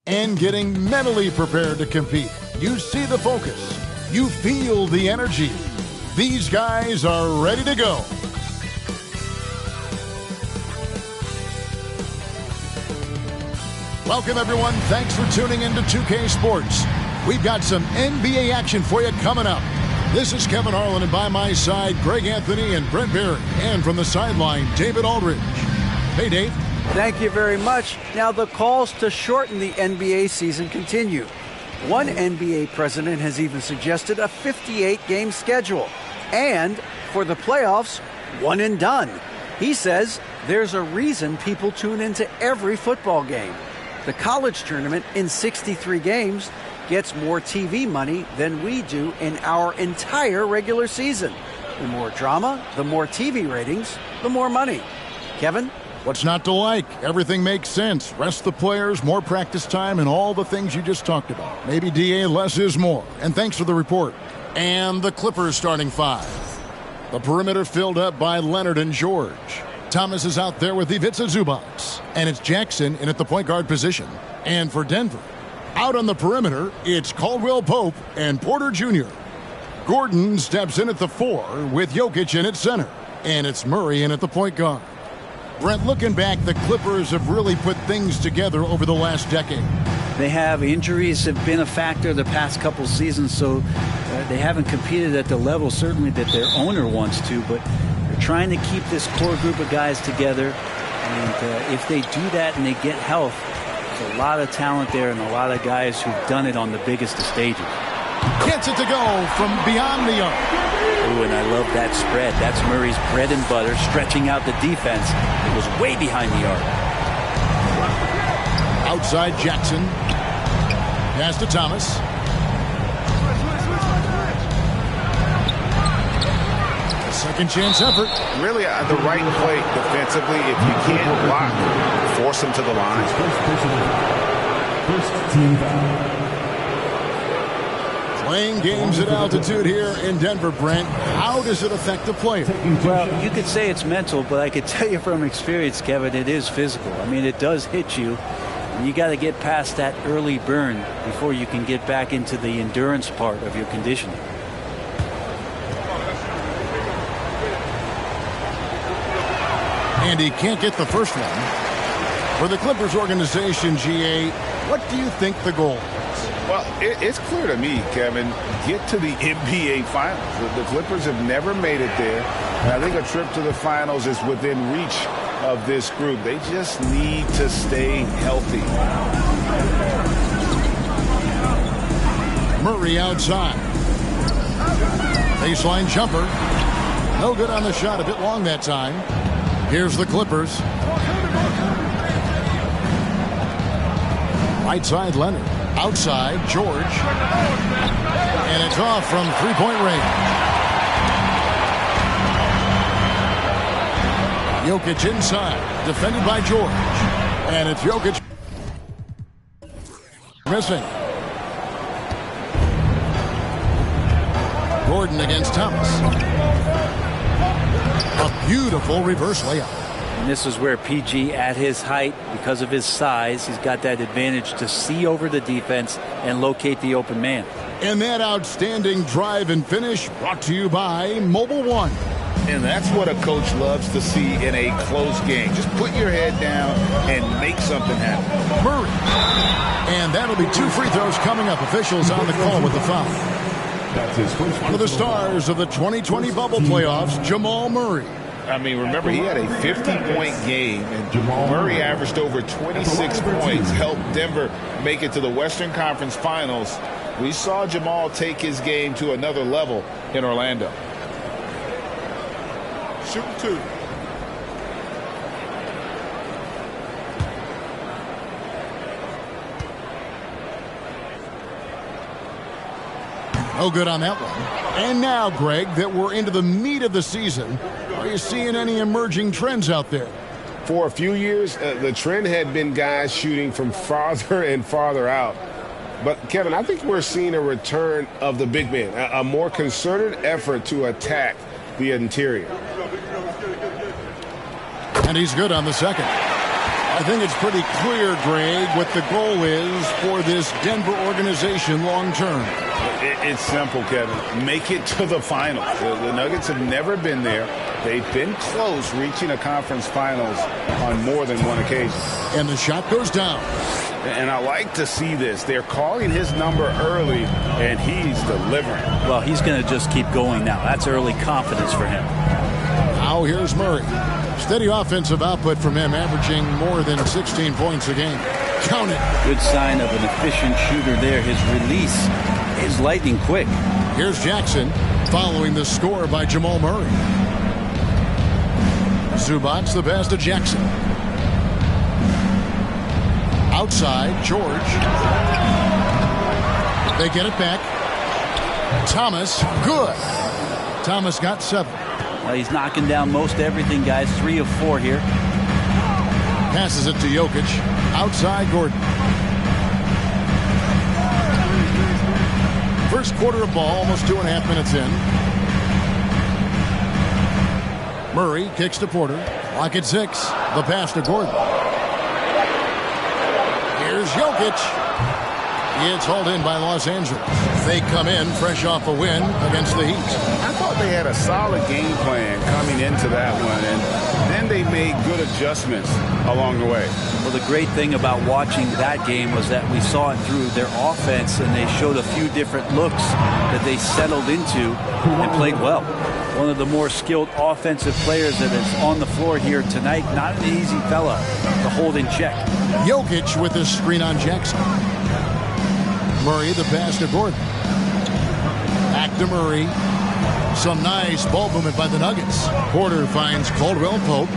and getting mentally prepared to compete. You see the focus. You feel the energy. These guys are ready to go. Welcome, everyone. Thanks for tuning into 2K Sports. We've got some NBA action for you coming up. This is Kevin Harlan, and by my side, Greg Anthony and Brent Barry. And from the sideline, David Aldridge. Hey, Dave. Thank you very much. Now, the calls to shorten the NBA season continue. One NBA president has even suggested a 58-game schedule. And for the playoffs, one and done. He says there's a reason people tune into every football game. The college tournament in 63 games gets more TV money than we do in our entire regular season. The more drama, the more TV ratings, the more money. Kevin? What's not to like? Everything makes sense. Rest the players, more practice time, and all the things you just talked about. Maybe, DA, less is more. And thanks for the report. And the Clippers starting five. The perimeter filled up by Leonard and George. Thomas is out there with Ivica Zubac. And it's Jackson in at the point guard position. And for Denver, out on the perimeter, it's Caldwell Pope and Porter Jr. Gordon steps in at the 4 with Jokic in at center. And it's Murray in at the point guard. Brent, looking back, the Clippers have really put things together over the last decade. They have. Injuries have been a factor the past couple seasons, so they haven't competed at the level certainly that their owner wants to, but they're trying to keep this core group of guys together. And if they do that and they get health, there's a lot of talent there and a lot of guys who've done it on the biggest of stages. Gets it to go from beyond the arc. Ooh, and I love that spread. That's Murray's bread and butter, stretching out the defense. It was way behind the arc. Outside Jackson. Pass to Thomas. A second chance effort. Really the right play defensively. If you can't block, force him to the line. First team foul. Playing games at altitude here in Denver, Brent. How does it affect the player? Well, you could say it's mental, but I could tell you from experience, Kevin, it is physical. I mean, it does hit you. And you got to get past that early burn before you can get back into the endurance part of your conditioning. And he can't get the first one. For the Clippers organization, GA, what do you think the goal is? Well, it's clear to me, Kevin, get to the NBA Finals. The Clippers have never made it there. And I think a trip to the Finals is within reach of this group. They just need to stay healthy. Murray outside. Baseline jumper. No good on the shot. A bit long that time. Here's the Clippers. Right side, Leonard. Outside, George. And it's off from three-point range. Jokic inside. Defended by George. And it's Jokic. Missing. Gordon against Thomas. A beautiful reverse layup. And this is where PG, at his height, because of his size, he's got that advantage to see over the defense and locate the open man. And that outstanding drive and finish brought to you by Mobile One. And that's what a coach loves to see in a close game. Just put your head down and make something happen. Murray. And that'll be 2 free throws coming up. Officials on the call with the foul. That's his first. One of the stars of the 2020 bubble playoffs, Jamal Murray. I mean, remember, he had a 50-point game, and Murray averaged over 26 points, helped Denver make it to the Western Conference Finals. We saw Jamal take his game to another level in Orlando. Shoot 2. No good on that one. And now, Greg, that we're into the meat of the season, are you seeing any emerging trends out there? For a few years, the trend had been guys shooting from farther and farther out. But, Kevin, I think we're seeing a return of the big man, a more concerted effort to attack the interior. And he's good on the second. I think it's pretty clear, Greg, what the goal is for this Denver organization long term. It's simple, Kevin. Make it to the finals. The Nuggets have never been there. They've been close reaching a conference finals on more than one occasion. And the shot goes down. And I like to see this. They're calling his number early, and he's delivering. Well, he's going to just keep going now. That's early confidence for him. Now here's Murray. Steady offensive output from him, averaging more than 16 points a game. Count it. Good sign of an efficient shooter there. His release is lightning quick. Here's Jackson following the score by Jamal Murray. Zubac's the pass to Jackson. Outside, George. They get it back. Thomas, good. Thomas got 7. Well, he's knocking down most everything, guys. 3 of 4 here. Passes it to Jokic. Outside, Gordon. First quarter of ball, almost 2.5 minutes in. Murray kicks to Porter. Lock at 6. The pass to Gordon. Here's Jokic. It's hauled in by Los Angeles. They come in fresh off a win against the Heat. I thought they had a solid game plan coming into that one, and then they made good adjustments along the way. Well, the great thing about watching that game was that we saw it through their offense, and they showed a few different looks that they settled into and played well. One of the more skilled offensive players that is on the floor here tonight. Not an easy fella to hold in check. Jokic with his screen on Jackson. Murray, the pass to Gordon. Back to Murray. Some nice ball movement by the Nuggets. Porter finds Caldwell Pope.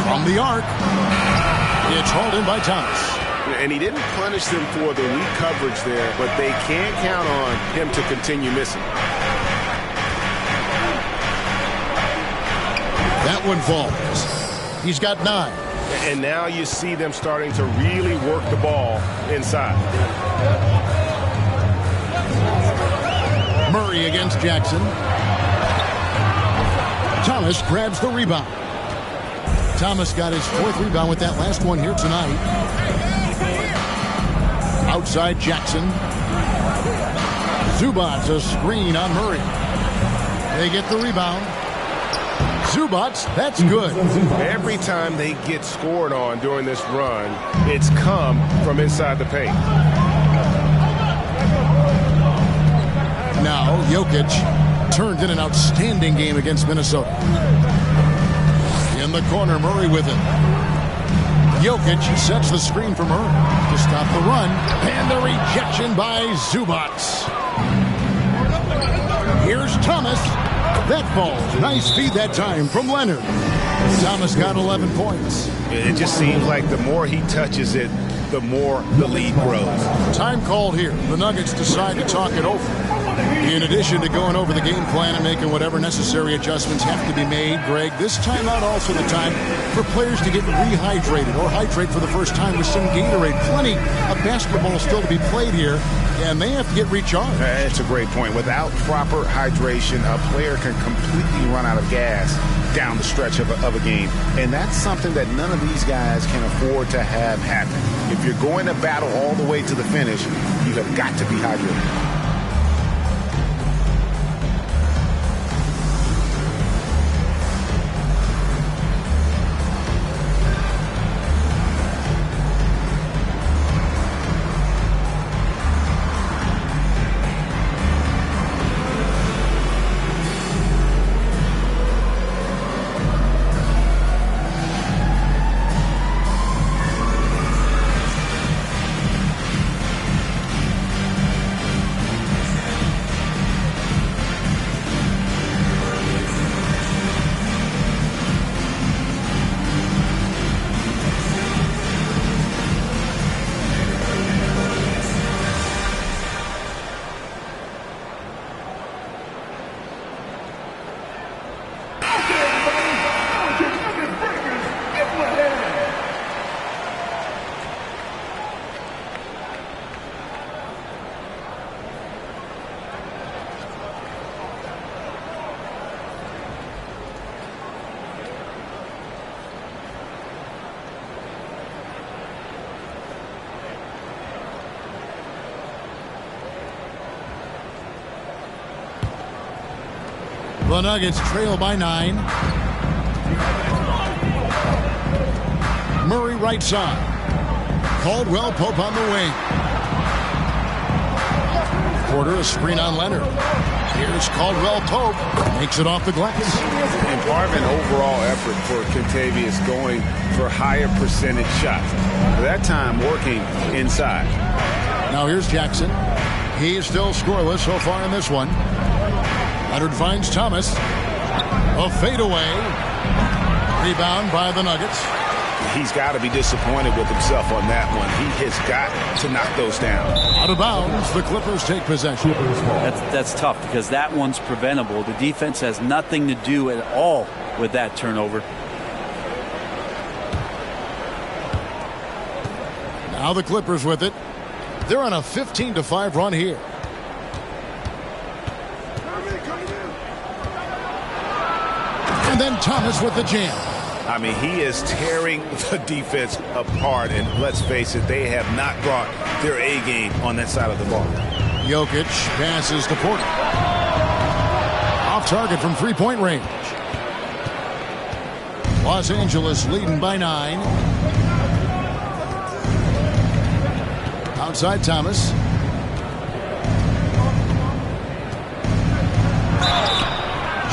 From the arc. It's hauled in by Thomas. And he didn't punish them for the weak coverage there, but they can't count on him to continue missing. That one falls. He's got 9. And now you see them starting to really work the ball inside. Murray against Jackson. Thomas grabs the rebound. Thomas got his 4th rebound with that last one here tonight. Outside Jackson. Zubac's a screen on Murray. They get the rebound. Zubac's, that's good. Every time they get scored on during this run, it's come from inside the paint. Now Jokic turned in an outstanding game against Minnesota. In the corner, Murray with it. Jokic sets the screen for Murray to stop the run. And the rejection by Zubac. Here's Thomas. That falls. Nice feed that time from Leonard. Thomas got 11 points. It just seems like the more he touches it, the more the lead grows. Time called here. The Nuggets decide to talk it over. In addition to going over the game plan and making whatever necessary adjustments have to be made, Greg, this timeout also the time for players to get rehydrated or hydrate for the first time with some Gatorade. Plenty of basketball still to be played here, and they have to get recharged. That's a great point. Without proper hydration, a player can completely run out of gas down the stretch of a game. And that's something that none of these guys can afford to have happen. If you're going to battle all the way to the finish, you have got to be hydrated. The Nuggets trail by 9. Murray right side. Caldwell Pope on the wing. Porter a screen on Leonard. Here's Caldwell Pope. Makes it off the glass. And part of an overall effort for Kentavious going for higher percentage shots. That time working inside. Now here's Jackson. He's still scoreless so far in this one. Leonard finds Thomas. A fadeaway. Rebound by the Nuggets. He's got to be disappointed with himself on that one. He has got to knock those down. Out of bounds, the Clippers take possession. That's tough because that one's preventable. The defense has nothing to do at all with that turnover. Now the Clippers with it. They're on a 15-5 run here. And then Thomas with the jam. I mean, he is tearing the defense apart. And let's face it, they have not brought their A game on that side of the ball. Jokic passes to Porter. Off target from three-point range. Los Angeles leading by 9. Outside Thomas.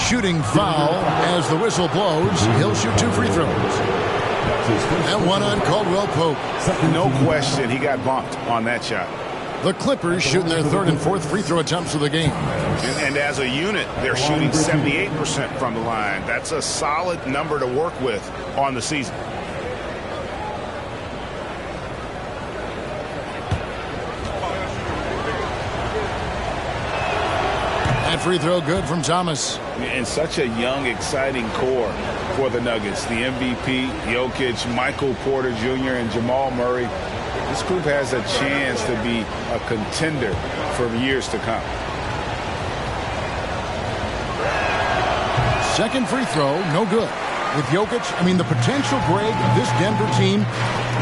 Shooting foul as the whistle blows. He'll shoot 2 free throws. And one on Caldwell Pope. No question he got bumped on that shot. The Clippers shooting their 3rd and 4th free throw attempts of the game. And as a unit, they're shooting 78% from the line. That's a solid number to work with on the season. That free throw good from Thomas. And such a young, exciting core for the Nuggets. The MVP, Jokic, Michael Porter Jr., and Jamal Murray. This group has a chance to be a contender for years to come. Second free throw, no good. With Jokic, I mean, the potential, Greg, of this Denver team,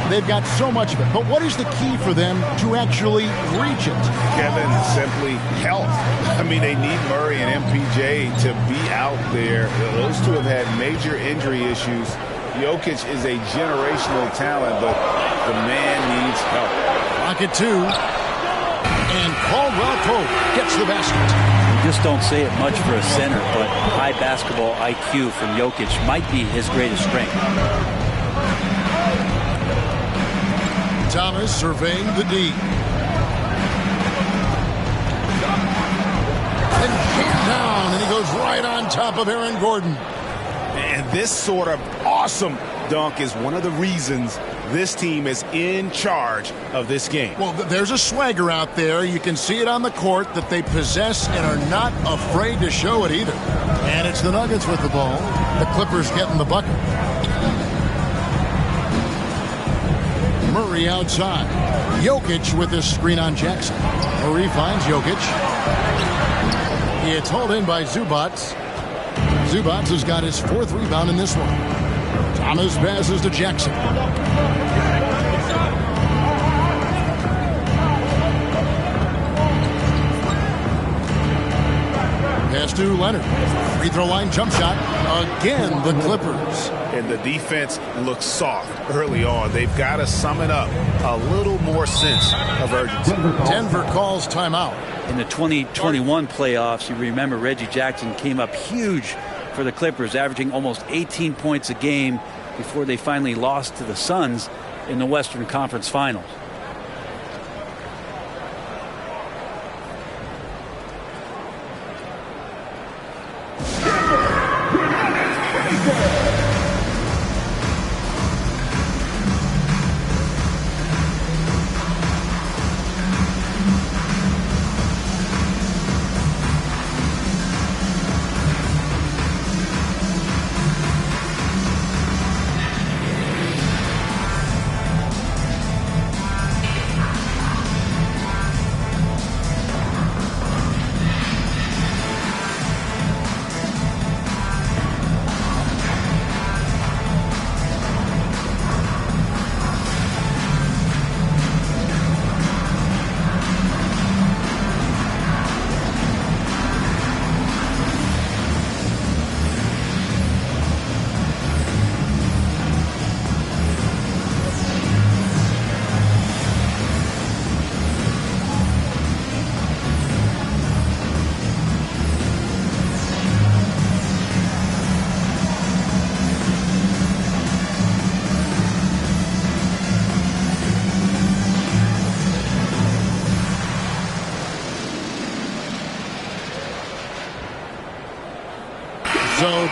they've got so much of it. But what is the key for them to actually reach it? Kevin, simply health. I mean, they need Murray and MPJ to be out there. Those two have had major injury issues. Jokic is a generational talent, but the man needs help. Rocket 2. And Caldwell Pope gets the basket. You just don't say it much for a center, but high basketball IQ from Jokic might be his greatest strength. Thomas surveying the D. And jammed down, and he goes right on top of Aaron Gordon. And this sort of awesome dunk is one of the reasons this team is in charge of this game. Well, there's a swagger out there. You can see it on the court that they possess and are not afraid to show it either. And it's the Nuggets with the ball. The Clippers getting the bucket. Murray outside. Jokic with this screen on Jackson. Murray finds Jokic. It's hauled in by Zubac. Zubac has got his 4th rebound in this one. Thomas passes to Jackson. Pass to Leonard. Free throw line jump shot. Again, the Clippers. And the defense looks soft early on. They've got to sum it up. A little more sense of urgency. Denver calls timeout. In the 2021 playoffs, you remember Reggie Jackson came up huge for the Clippers, averaging almost 18 points a game before they finally lost to the Suns in the Western Conference Finals.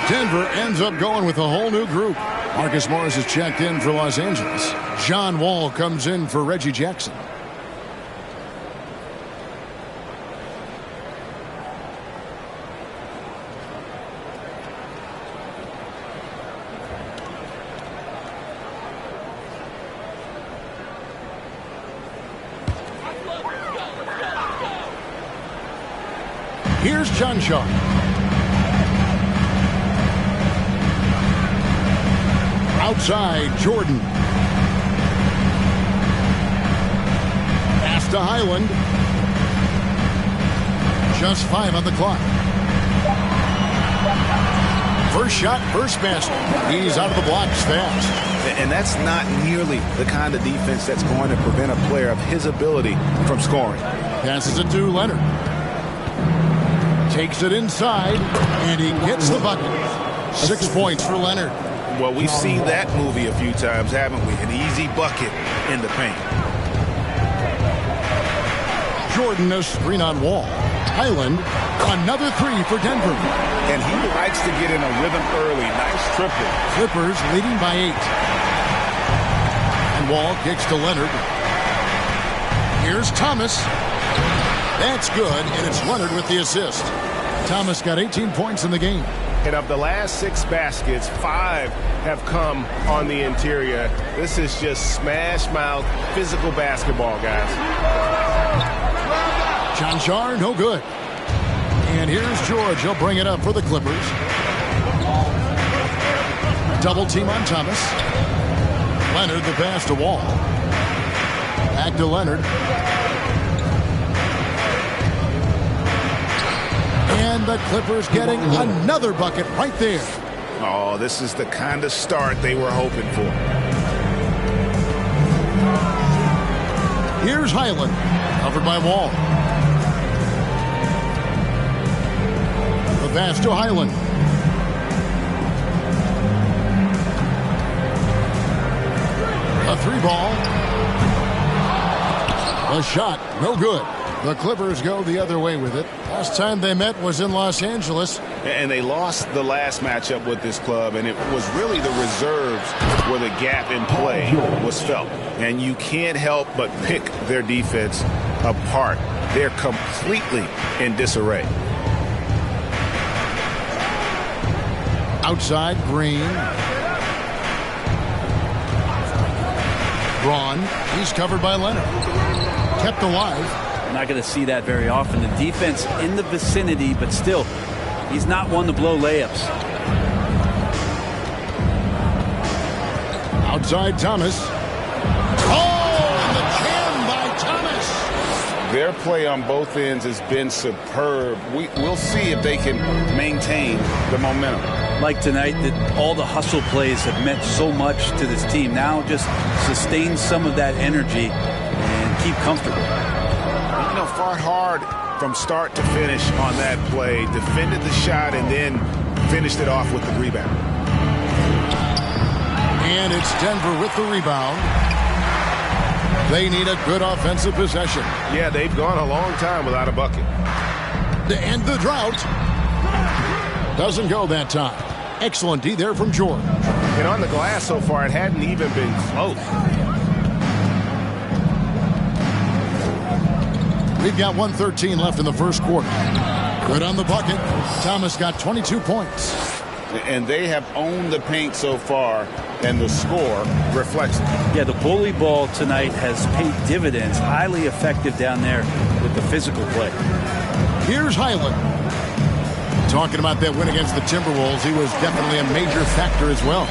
Denver ends up going with a whole new group. Marcus Morris has checked in for Los Angeles. John Wall comes in for Reggie Jackson. Here's John Shaw. Outside, Jordan. Pass to Highland. Just 5 on the clock. First shot, first basket. He's out of the blocks fast. And that's not nearly the kind of defense that's going to prevent a player of his ability from scoring. Passes it to Leonard. Takes it inside, and he gets the bucket. 6 points for Leonard. Well, we've seen that movie a few times, haven't we? An easy bucket in the paint. Jordan a screen on Wall. Highland, another 3 for Denver. And he likes to get in a rhythm early. Nice triple. Clippers leading by 8. And Wall kicks to Leonard. Here's Thomas. That's good, and it's Leonard with the assist. Thomas got 18 points in the game. And of the last 6 baskets, 5 have come on the interior. This is just smash mouth physical basketball, guys. John Char, no good. And here's George. He'll bring it up for the Clippers. Double team on Thomas. Leonard the pass to Wall. Back to Leonard. And the Clippers getting another bucket right there. Oh, this is the kind of start they were hoping for. Here's Highland, covered by Wall. The pass to Highland. A 3-ball. A shot, no good. The Clippers go the other way with it. Last time they met was in Los Angeles. And they lost the last matchup with this club, and it was really the reserves where the gap in play was felt. And you can't help but pick their defense apart. They're completely in disarray. Outside, Green. Braun, he's covered by Leonard. Kept alive. Not going to see that very often. The defense in the vicinity, but still, he's not one to blow layups. Outside, Thomas. Oh, and the jam by Thomas. Their play on both ends has been superb. We'll see if they can maintain the momentum. Like tonight, that all the hustle plays have meant so much to this team. Now just sustain some of that energy and keep comfortable. Fought hard from start to finish on that play, defended the shot, and then finished it off with the rebound. And it's Denver with the rebound. They need a good offensive possession. Yeah, they've gone a long time without a bucket. To end the drought. Doesn't go that time. Excellent D there from George. And on the glass so far, it hadn't even been close. We've got 1:13 left in the first quarter. Good on the bucket. Thomas got 22 points. And they have owned the paint so far, and the score reflects it. Yeah, the bully ball tonight has paid dividends. Highly effective down there with the physical play. Here's Highland. Talking about that win against the Timberwolves, he was definitely a major factor as well.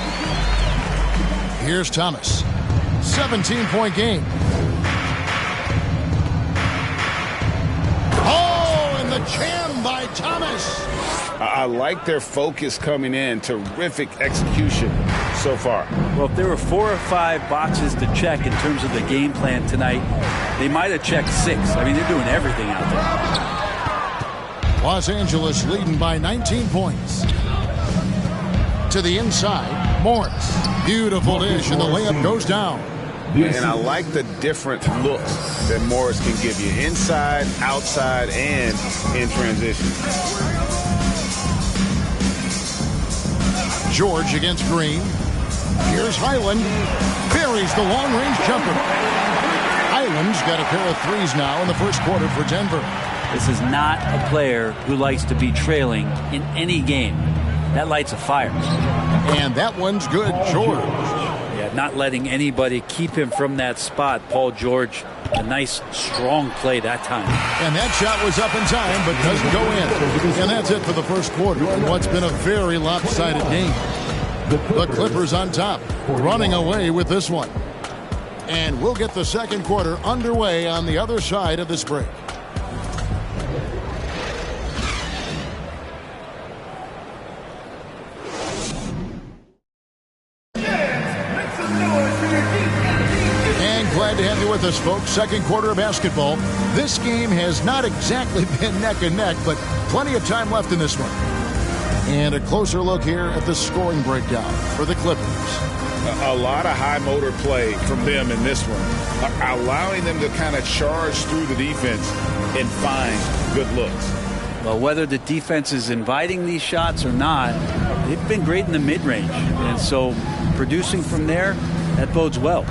Here's Thomas. 17-point game. The jam by Thomas. I like their focus coming in. Terrific execution so far. Well, if there were 4 or 5 boxes to check in terms of the game plan tonight, they might have checked 6. I mean, they're doing everything out there. Los Angeles leading by 19 points. To the inside, Morris. Beautiful dish, and the layup goes down. And I like the different looks that Morris can give you. Inside, outside, and in transition. George against Green. Here's Highland. Buries the long-range jumper. Highland's got a pair of threes now in the first quarter for Denver. This is not a player who likes to be trailing in any game. That lights a fire. And that one's good, George. Yeah, not letting anybody keep him from that spot. Paul George, a nice, strong play that time. And that shot was up in time, but doesn't go in. And that's it for the first quarter in what's been a very lopsided game. The Clippers on top, running away with this one. And we'll get the second quarter underway on the other side of this break. Glad to have you with us, folks. Second quarter of basketball. This game has not exactly been neck and neck, but plenty of time left in this one. And a closer look here at the scoring breakdown for the Clippers. A lot of high motor play from them in this one, allowing them to kind of charge through the defense and find good looks. Well, whether the defense is inviting these shots or not, they've been great in the mid-range. And so producing from there, that bodes well.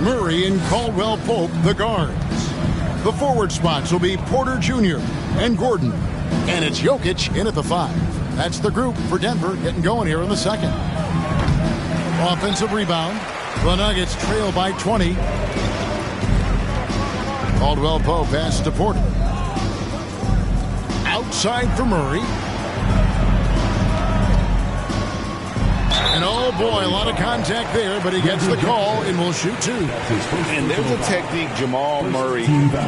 Murray and Caldwell Pope, the guards. The forward spots will be Porter Jr. and Gordon. And it's Jokic in at the 5. That's the group for Denver getting going here in the second. Offensive rebound. The Nuggets trail by 20. Caldwell Pope pass to Porter. Outside for Murray. And oh boy, a lot of contact there, but he gets the call and will shoot 2. And there's a technique Jamal Murray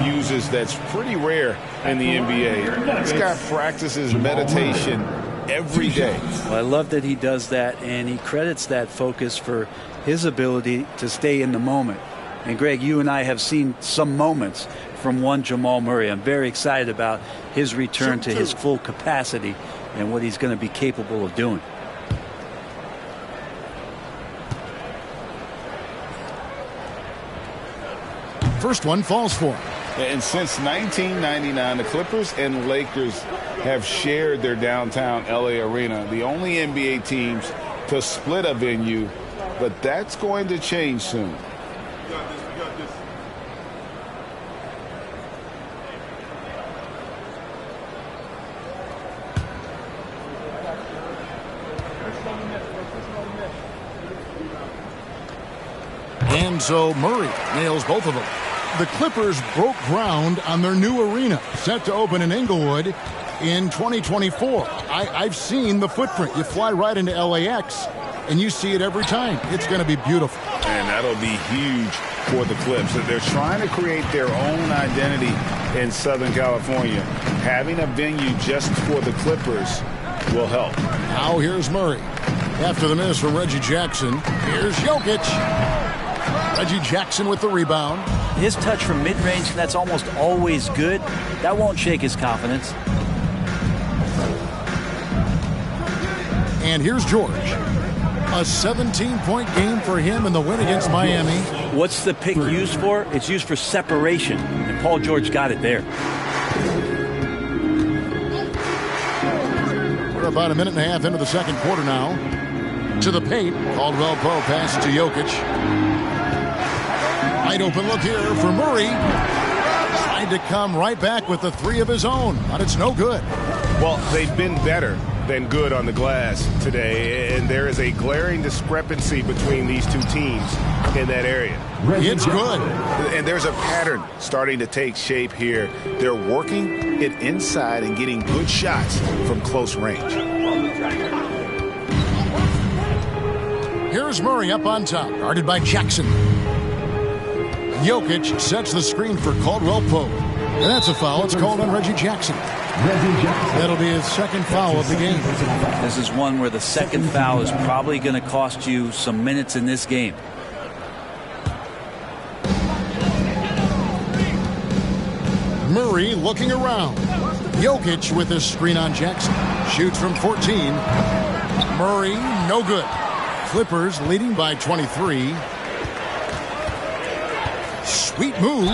uses that's pretty rare in the NBA. This guy practices meditation every day. Well, I love that he does that, and he credits that focus for his ability to stay in the moment. And Greg, you and I have seen some moments from one Jamal Murray. I'm very excited about his return to his full capacity and what he's going to be capable of doing. First one falls for him. And since 1999, the Clippers and Lakers have shared their downtown LA arena, the only NBA teams to split a venue, but that's going to change soon. And so Murray nails both of them. The Clippers broke ground on their new arena, set to open in Inglewood in 2024. I've seen the footprint. You fly right into LAX, and you see it every time. It's going to be beautiful. And that'll be huge for the Clips. They're trying to create their own identity in Southern California. Having a venue just for the Clippers will help. Now here's Murray. After the miss from Reggie Jackson, here's Jokic. Reggie Jackson with the rebound. His touch from mid-range, that's almost always good. That won't shake his confidence. And here's George. A 17-point game for him in the win against Miami. What's the pick used for? It's used for separation, and Paul George got it there. We're about a minute and a half into the second quarter now. To the paint, Caldwell Pope pass to Jokic. Wide open look here for Murray. Tried to come right back with the 3 of his own, but it's no good. Well, they've been better than good on the glass today, and there is a glaring discrepancy between these two teams in that area. It's good. And there's a pattern starting to take shape here. They're working it inside and getting good shots from close range. Here's Murray up on top, guarded by Jackson. Jokic sets the screen for Caldwell Pope. And that's a foul. It's called on Reggie Jackson. That'll be his second foul of the game. This is one where the second foul is probably going to cost you some minutes in this game. Murray looking around. Jokic with his screen on Jackson. Shoots from 14. Murray, no good. Clippers leading by 23. Sweet move.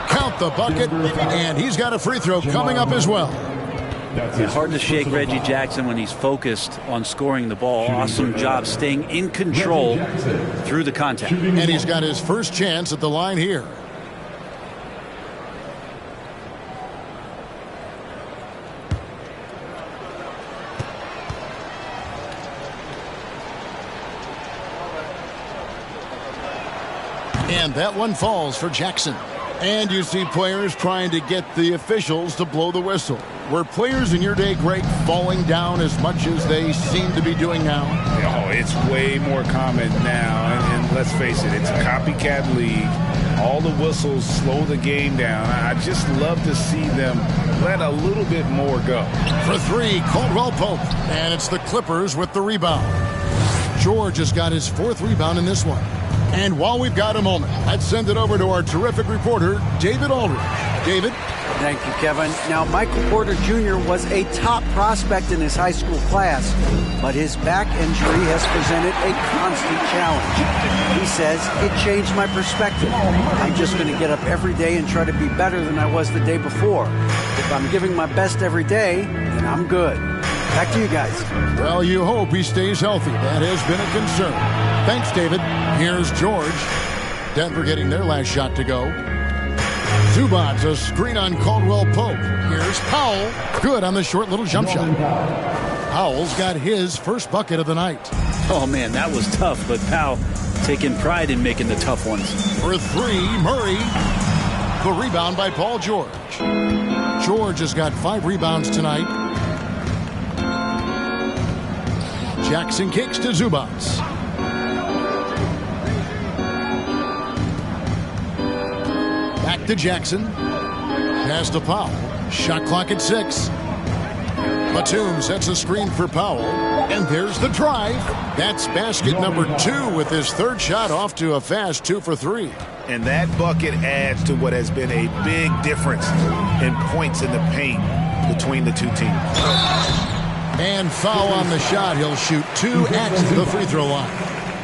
Count the bucket. And he's got a free throw coming up as well. Hard to shake Reggie Jackson when he's focused on scoring the ball. Awesome job staying in control through the contact. And he's got his first chance at the line here. And that one falls for Jackson. And you see players trying to get the officials to blow the whistle. Were players in your day, Greg, falling down as much as they seem to be doing now? Oh, it's way more common now. And let's face it, it's a copycat league. All the whistles slow the game down. I just love to see them let a little bit more go. For three, Caldwell Pope. And it's the Clippers with the rebound. George has got his fourth rebound in this one. And while we've got a moment, let's send it over to our terrific reporter, David Aldridge. David? Thank you, Kevin. Now, Michael Porter Jr. was a top prospect in his high school class, but his back injury has presented a constant challenge. He says, it changed my perspective. I'm just going to get up every day and try to be better than I was the day before. If I'm giving my best every day, then I'm good. Back to you guys. Well, you hope he stays healthy. That has been a concern. Thanks, David. Here's George. Denver getting their last shot to go. Zubac, a screen on Caldwell Pope. Here's Powell. Good on the short little jump shot. Powell's got his first bucket of the night. Oh, man, that was tough, but Powell taking pride in making the tough ones. For three, Murray. The rebound by Paul George. George has got 5 rebounds tonight. Jackson kicks to Zubac. Back to Jackson. Pass to Powell. Shot clock at 6. Batum sets a screen for Powell. And there's the drive. That's basket number 2 with his third shot off to a fast 2 for 3. And that bucket adds to what has been a big difference in points in the paint between the two teams. And foul on the shot. He'll shoot 2 at the free throw line.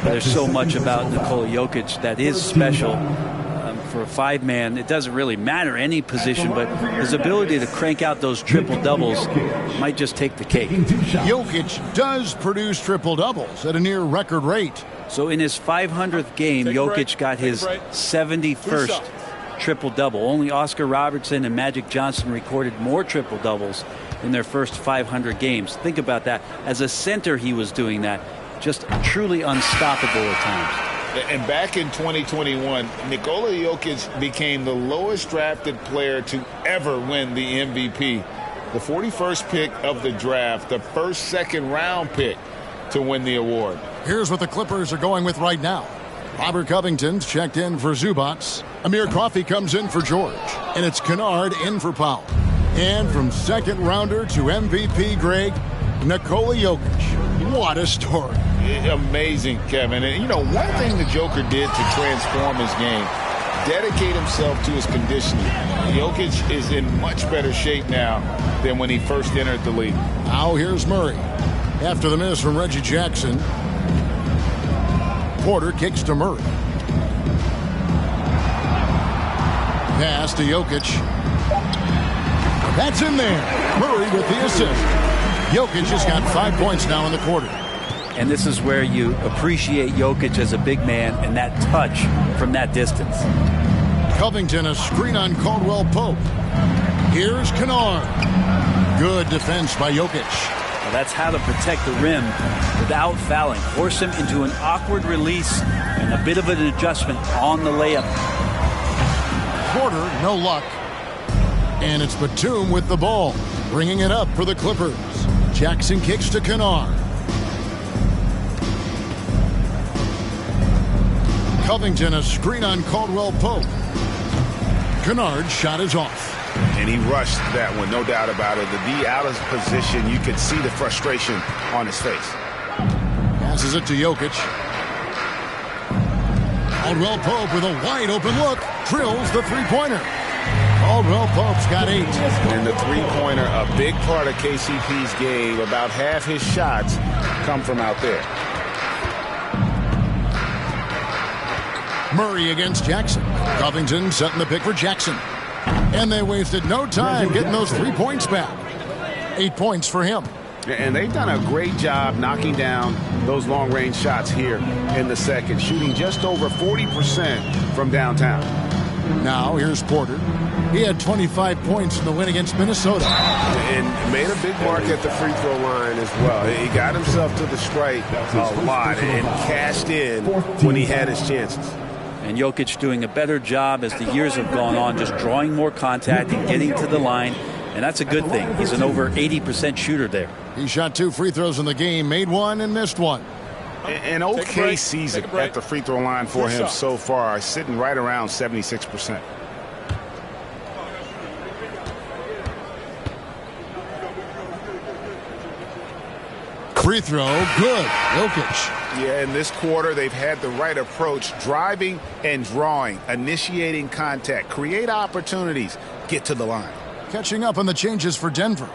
There's so much about Nikola Jokic that is special. For a 5-man, it doesn't really matter any position, but his ability to crank out those triple-doubles might just take the cake. Jokic does produce triple-doubles at a near record rate. So in his 500th game, Jokic got his 71st triple-double. Only Oscar Robertson and Magic Johnson recorded more triple-doubles in their first 500 games. Think about that. As a center, he was doing that. Just truly unstoppable at times. And back in 2021, Nikola Jokic became the lowest drafted player to ever win the MVP. The 41st pick of the draft, the first second-round pick to win the award. Here's what the Clippers are going with right now. Robert Covington's checked in for Zubac. Amir Coffey comes in for George. And it's Kennard in for Powell. And from second-rounder to MVP, Greg, Nikola Jokic. What a story. Amazing, Kevin. And, you know, one thing the Joker did to transform his game, dedicate himself to his conditioning. Jokic is in much better shape now than when he first entered the league. Now here's Murray. After the miss from Reggie Jackson, Porter kicks to Murray. Pass to Jokic. That's in there. Murray with the assist. Jokic has got 5 points now in the quarter. And this is where you appreciate Jokic as a big man and that touch from that distance. Covington, a screen on Caldwell Pope. Here's Kennard. Good defense by Jokic. Well, that's how to protect the rim without fouling. Force him into an awkward release and a bit of an adjustment on the layup. Porter, no luck. And it's Batum with the ball, bringing it up for the Clippers. Jackson kicks to Kennard. Covington, a screen on Caldwell Pope. Kennard's shot is off. And he rushed that one, no doubt about it. To be out of position, you could see the frustration on his face. Passes it to Jokic. Caldwell Pope with a wide open look. Drills the three-pointer. Caldwell Pope's got 8. And the three-pointer, a big part of KCP's game. About half his shots come from out there. Murray against Jackson. Covington setting the pick for Jackson. And they wasted no time getting those 3 points back. 8 points for him. And they've done a great job knocking down those long-range shots here in the second, shooting just over 40% from downtown. Now here's Porter. He had 25 points in the win against Minnesota. And made a big mark at the free throw line as well. He got himself to the stripe a lot and cashed in when he had his chances. And Jokic doing a better job as the years have gone on, just drawing more contact and getting to the line. And that's a good thing. He's an over 80% shooter there. He shot 2 free throws in the game, made 1 and missed 1. An okay season at the free throw line for him so far, sitting right around 76%. Free throw, good. Jokic. Yeah, in this quarter, they've had the right approach, driving and drawing, initiating contact, create opportunities, get to the line. Catching up on the changes for Denver.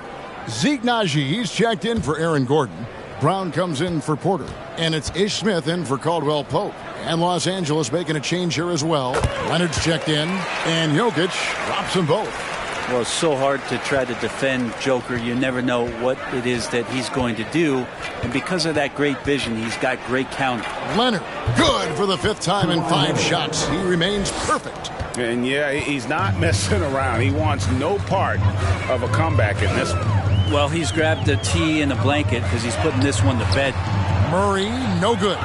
Zeke Naji, he's checked in for Aaron Gordon. Brown comes in for Porter. And it's Ish Smith in for Caldwell Pope. And Los Angeles making a change here as well. Leonard's checked in. And Jokic drops them both. Well, it's so hard to try to defend Joker. You never know what it is that he's going to do. And because of that great vision, he's got great counting. Leonard, good for the 5th time in 5 shots. He remains perfect. And yeah, he's not messing around. He wants no part of a comeback in this one. Well, he's grabbed a tee and a blanket because he's putting this one to bed. Murray, no good.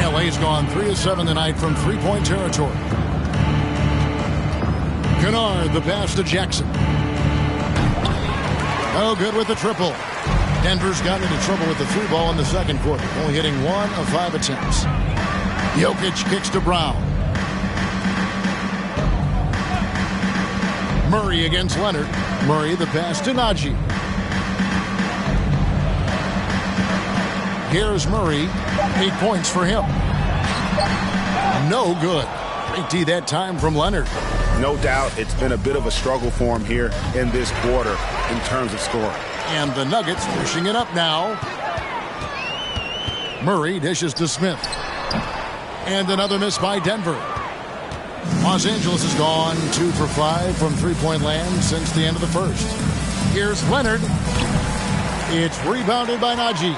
LA's gone 3 of 7 tonight from 3-point territory. Kennard, the pass to Jackson. Oh, good with the triple. Denver's gotten into trouble with the 3 ball in the second quarter, only hitting 1 of 5 attempts. Jokic kicks to Brown. Murray against Leonard. Murray, the pass to Naji. Here's Murray. 8 points for him. No good. Great D that time from Leonard. No doubt it's been a bit of a struggle for him here in this quarter in terms of scoring. And the Nuggets pushing it up now. Murray dishes to Smith. And another miss by Denver. Los Angeles has gone 2 for 5 from 3-point land since the end of the first. Here's Leonard. It's rebounded by Naji.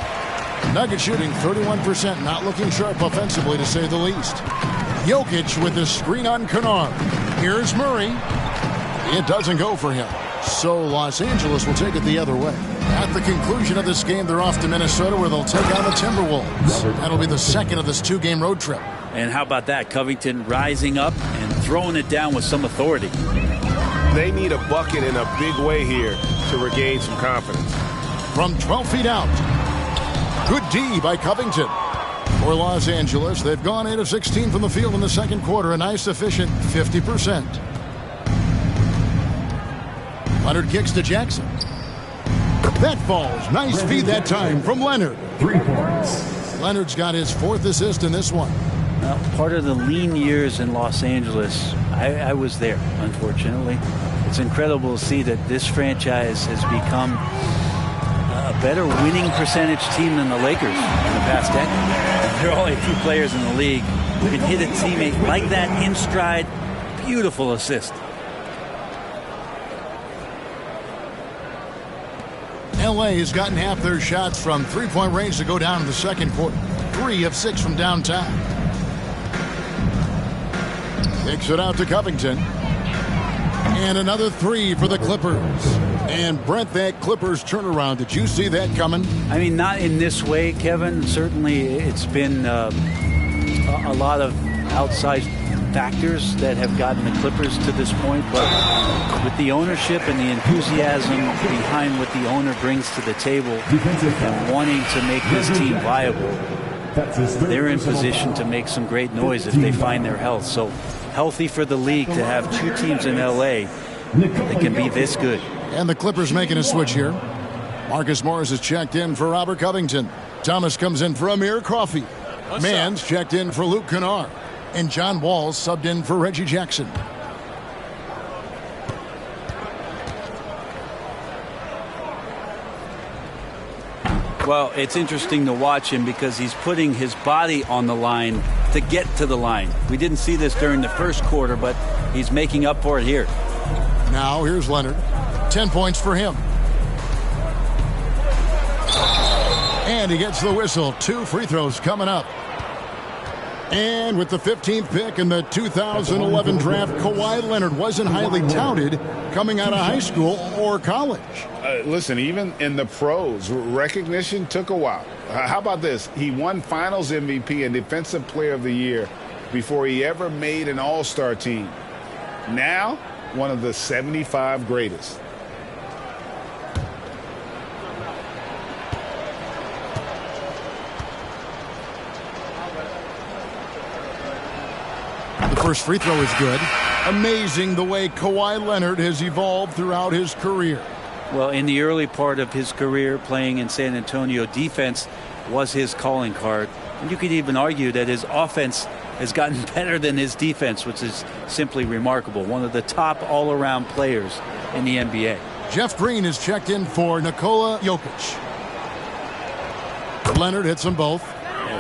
Nuggets shooting 31%, not looking sharp offensively to say the least. Jokic with the screen on Kennard. Here's Murray. It doesn't go for him. So Los Angeles will take it the other way. At the conclusion of this game, they're off to Minnesota where they'll take on the Timberwolves. That'll be the second of this 2-game road trip. And how about that? Covington rising up and throwing it down with some authority. They need a bucket in a big way here to regain some confidence. From 12 feet out. Good D by Covington. For Los Angeles, they've gone 8 of 16 from the field in the second quarter, a nice efficient 50%. Leonard kicks to Jackson. That falls. Nice feed that time from Leonard. 3 points. Leonard's got his 4th assist in this one. Well, part of the lean years in Los Angeles, I was there, unfortunately. It's incredible to see that this franchise has become a better winning percentage team than the Lakers in the past decade. There are only a few players in the league who can hit a teammate like that in stride. Beautiful assist. LA has gotten half their shots from 3-point range to go down in the second quarter. 3 of 6 from downtown. Kicks it out to Covington. And another 3 for the Clippers. And Brent, that Clippers turnaround, did you see that coming? I mean, not in this way, Kevin. Certainly it's been a lot of outside factors that have gotten the Clippers to this point, but with the ownership and the enthusiasm behind what the owner brings to the table and wanting to make this team viable, they're in position to make some great noise if they find their health. So healthy for the league to have 2 teams in LA that can be this good. And the Clippers making a switch here. Marcus Morris is checked in for Robert Covington. Thomas comes in for Amir Coffey. Mann's checked in for Luke Kennard. And John Wall subbed in for Reggie Jackson. Well, it's interesting to watch him because he's putting his body on the line to get to the line. We didn't see this during the first quarter, but he's making up for it here. Now here's Leonard. 10 points for him. And he gets the whistle. 2 free throws coming up. And with the 15th pick in the 2011 draft, Kawhi Leonard wasn't highly touted coming out of high school or college. Listen, even in the pros, recognition took a while. How about this? He won Finals MVP and Defensive Player of the Year before he ever made an All-Star team. Now, one of the 75 greatest. The first free throw is good. Amazing the way Kawhi Leonard has evolved throughout his career. Well, in the early part of his career playing in San Antonio, defense was his calling card. And you could even argue that his offense has gotten better than his defense, which is simply remarkable. One of the top all-around players in the NBA. Jeff Green is checked in for Nikola Jokic. Leonard hits them both.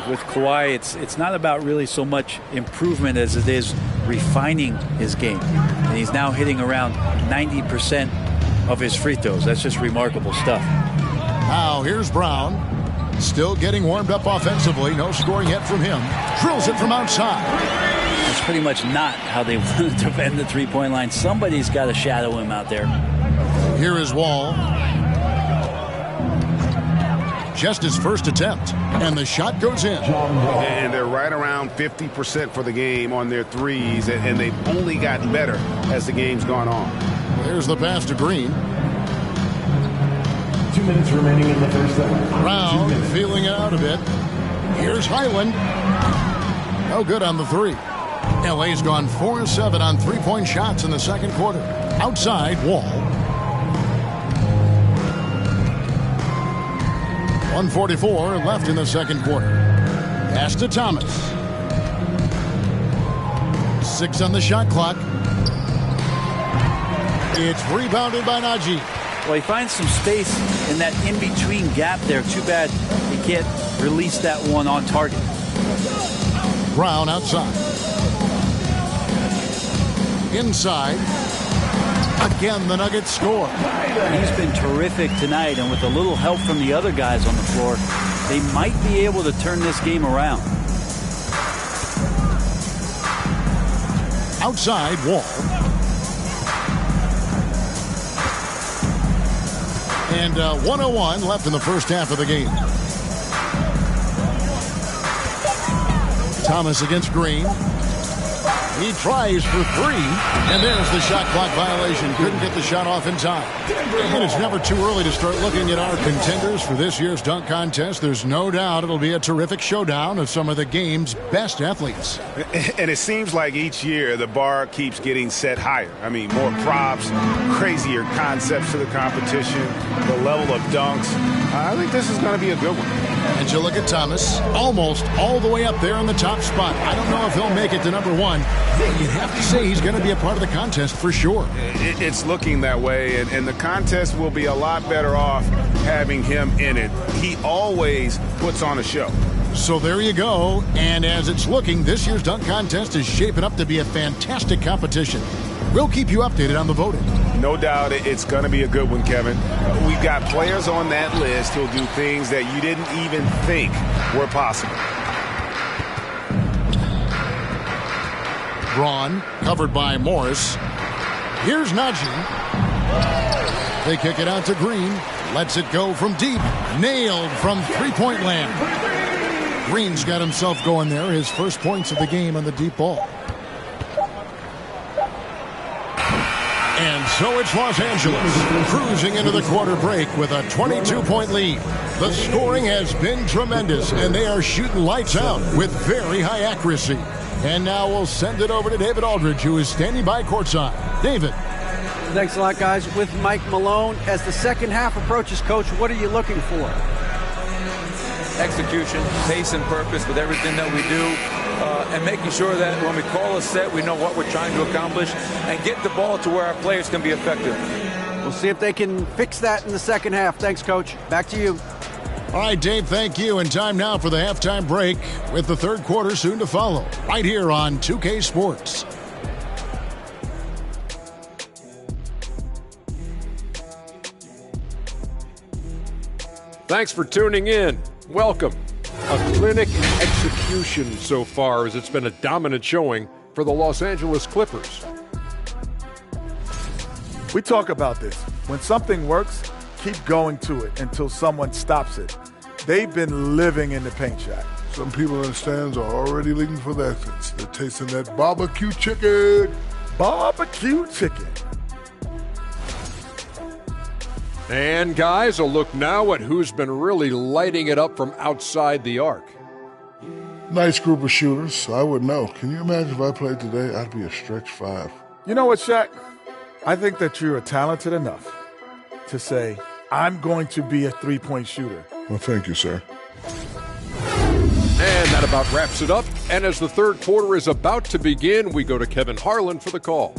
With Kawhi, it's not about really so much improvement as it is refining his game. And he's now hitting around 90% of his free throws. That's just remarkable stuff. Now here's Brown. Still getting warmed up offensively. No scoring yet from him. Drills it from outside. That's pretty much not how they want to defend the three-point line. Somebody's got to shadow him out there. Here is Wall. Just his first attempt, and the shot goes in. And they're right around 50% for the game on their threes, and they've only gotten better as the game's gone on. There's the pass to Green. 2 minutes remaining in the first set. Brown feeling it out a bit. Here's Highland. No good on the three. LA's gone 4-7 on three-point shots in the second quarter. Outside, Wall. 1:44 left in the second quarter. Pass to Thomas. 6 on the shot clock. It's rebounded by Najee. Well, he finds some space in that in-between gap there. Too bad he can't release that one on target. Brown outside. Inside. Again, the Nuggets score. He's been terrific tonight, and with a little help from the other guys on the floor, they might be able to turn this game around. Outside, Wall. And 1:01 left in the first half of the game. Thomas against Green. He tries for 3, and there's the shot clock violation. Couldn't get the shot off in time. And it's never too early to start looking at our contenders for this year's dunk contest. There's no doubt it'll be a terrific showdown of some of the game's best athletes. And it seems like each year the bar keeps getting set higher. I mean, more props, crazier concepts to the competition, the level of dunks. I think this is going to be a good one. And you look at Thomas, almost all the way up there in the top spot. I don't know if he'll make it to number 1. You'd have to say he's going to be a part of the contest for sure. It's looking that way, and the contest will be a lot better off having him in it. He always puts on a show. So there you go. And as it's looking, this year's dunk contest is shaping up to be a fantastic competition. We'll keep you updated on the voting. No doubt it's going to be a good one, Kevin. We've got players on that list who'll do things that you didn't even think were possible. Braun, covered by Morris. Here's Najee. They kick it out to Green. Lets it go from deep. Nailed from three-point land. Green's got himself going there. His first points of the game on the deep ball. And so it's Los Angeles cruising into the quarter break with a 22-point lead. The scoring has been tremendous, and they are shooting lights out with very high accuracy. And now we'll send it over to David Aldridge, who is standing by courtside. David. Thanks a lot, guys. With Mike Malone, as the second half approaches, Coach, what are you looking for? Execution, pace and purpose with everything that we do, and making sure that when we call a set, we know what we're trying to accomplish and get the ball to where our players can be effective. We'll see if they can fix that in the second half. Thanks, Coach. Back to you. All right, Dave, thank you. And time now for the halftime break with the third quarter soon to follow right here on 2K Sports. Thanks for tuning in. welcome. A clinic in execution so far, as it's been a dominant showing for the Los Angeles Clippers. We talk about this. When something works, keep going to it until someone stops it. They've been living in the paint shack. Some people in the stands are already looking for the exits. They're tasting that barbecue chicken. Barbecue chicken. And guys, a look now at who's been really lighting it up from outside the arc. Nice group of shooters. I would know. Can you imagine if I played today? I'd be a stretch 5. You know what, Shaq? I think that you are talented enough to say, I'm going to be a three-point shooter. Well, thank you, sir. And that about wraps it up. And as the third quarter is about to begin, we go to Kevin Harlan for the call.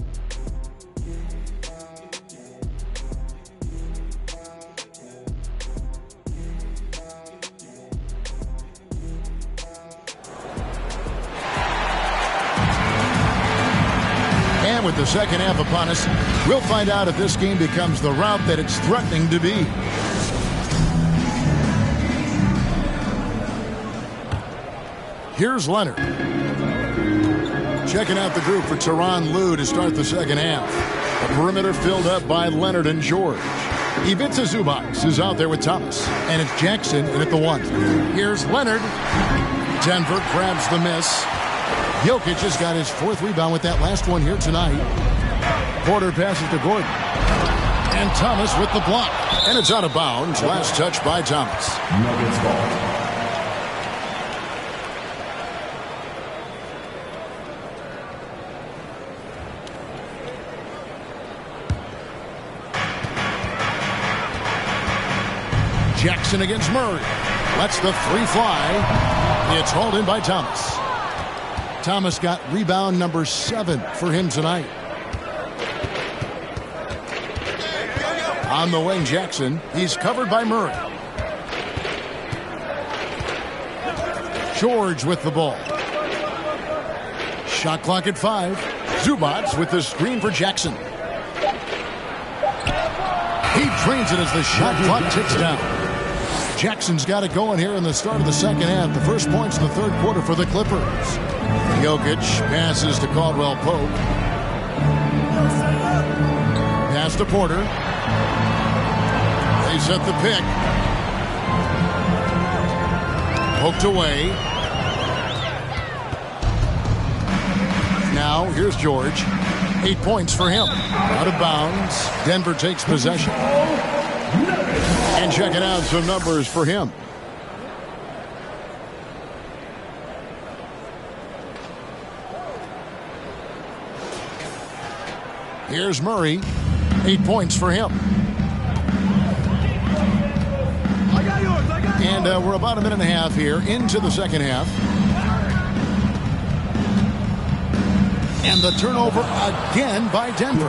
And with the second half upon us, we'll find out if this game becomes the route that it's threatening to be. Here's Leonard. Checking out the group for Tyronn Lue to start the second half. The perimeter filled up by Leonard and George. Ivica Zubac is out there with Thomas. And it's Jackson in at the 1. Here's Leonard. Denver grabs the miss. Jokic has got his 4th rebound with that last one here tonight. Porter passes to Gordon. And Thomas with the block. And it's out of bounds. Last touch by Thomas. Nuggets ball. Jackson against Murray. Lets the 3 fly. It's hauled in by Thomas. Thomas got rebound number 7 for him tonight. On the wing, Jackson. He's covered by Murray. George with the ball. Shot clock at 5. Zubac with the screen for Jackson. He drains it as the shot clock ticks down. Jackson's got it going here in the start of the second half. The first points in the third quarter for the Clippers. Jokic passes to Caldwell Pope. Pass to Porter. They set the pick. Poked away. Now here's George. 8 points for him. Out of bounds. Denver takes possession. And checking out some numbers for him. Here's Murray. 8 points for him. And we're about a minute and a half here into the second half. And the turnover again by Denver.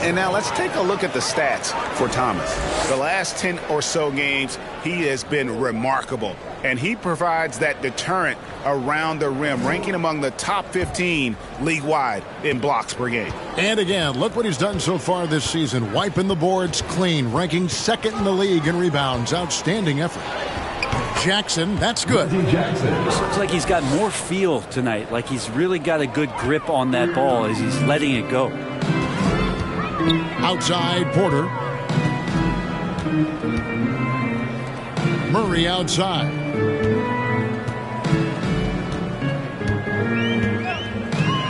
And now let's take a look at the stats for Thomas. The last 10 or so games, he has been remarkable. And he provides that deterrent around the rim, ranking among the top 15 league-wide in blocks per game. And again, look what he's done so far this season. Wiping the boards clean, ranking 2nd in the league in rebounds. Outstanding effort. Jackson, that's good. This looks like he's got more feel tonight, like he's really got a good grip on that ball as he's letting it go. Outside, Porter. Murray outside.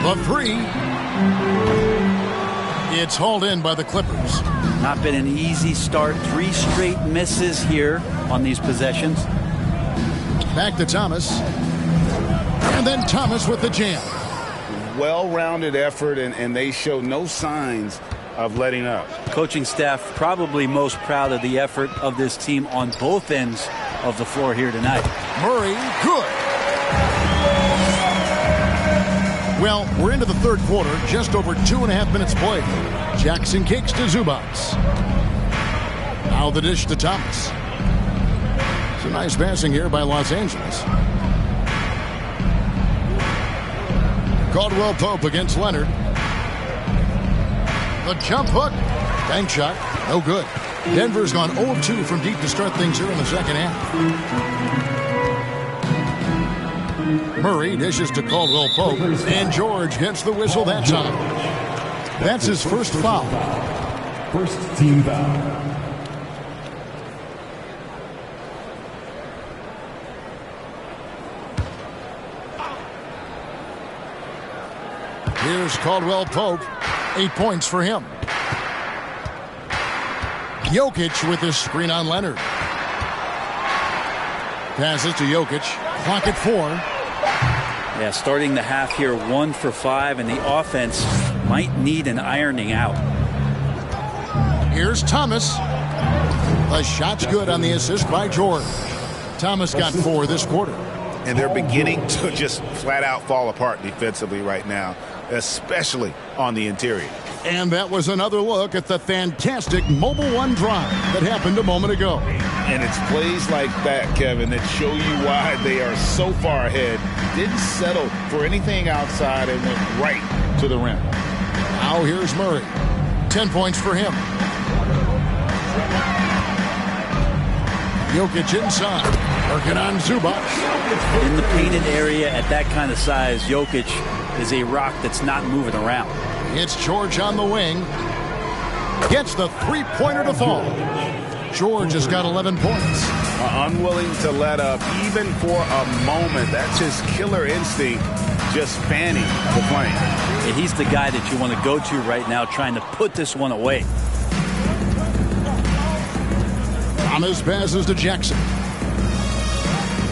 The 3. It's hauled in by the Clippers. Not been an easy start. 3 straight misses here on these possessions. Back to Thomas. And then Thomas with the jam. Well-rounded effort, and they show no signs of letting up. Coaching staff probably most proud of the effort of this team on both ends of the floor here tonight. Murray, good. Well, we're into the third quarter, just over 2.5 minutes played. Jackson kicks to Zubac. Now the dish to Thomas. Some nice passing here by Los Angeles. Caldwell Pope against Leonard. The jump hook. Bank shot. No good. Denver's gone 0-2 from deep to start things here in the second half. Murray dishes to Caldwell Pope, and George gets the whistle that time. That's his first foul. First team foul. Here's Caldwell Pope. 8 points for him. Jokic with his screen on Leonard. Passes to Jokic. Clock at 4. Yeah, starting the half here 1 for 5, and the offense might need an ironing out. Here's Thomas. The shot's good on the assist by George. Thomas got 4 this quarter. And they're beginning to just flat out fall apart defensively right now, especially on the interior. And that was another look at the fantastic Mobile One drive that happened a moment ago. And it's plays like that, Kevin, that show you why they are so far ahead. Didn't settle for anything outside and went right to the rim. Now here's Murray. 10 points for him. Jokic inside. Working on Zubac. In the painted area at that kind of size, Jokic is a rock that's not moving around. It's George on the wing. Gets the three-pointer to fall. George has got 11 points. Unwilling to let up even for a moment. That's his killer instinct, just fanning the flame. And he's the guy that you want to go to right now trying to put this one away. Thomas passes to Jackson.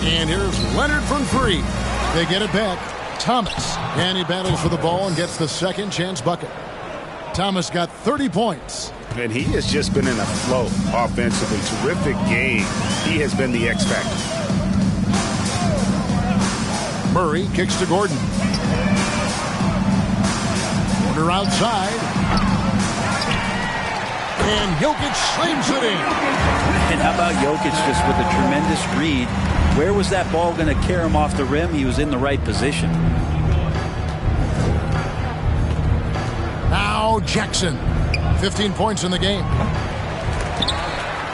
And here's Leonard from 3. They get it back. Thomas. And he battles for the ball and gets the second chance bucket. Thomas got 30 points. And he has just been in a flow offensively. Terrific game. He has been the X factor. Murray kicks to Gordon. Porter outside. And Jokic slams it in. And how about Jokic just with a tremendous read? Where was that ball going to carry him off the rim? He was in the right position. Now Jackson. 15 points in the game.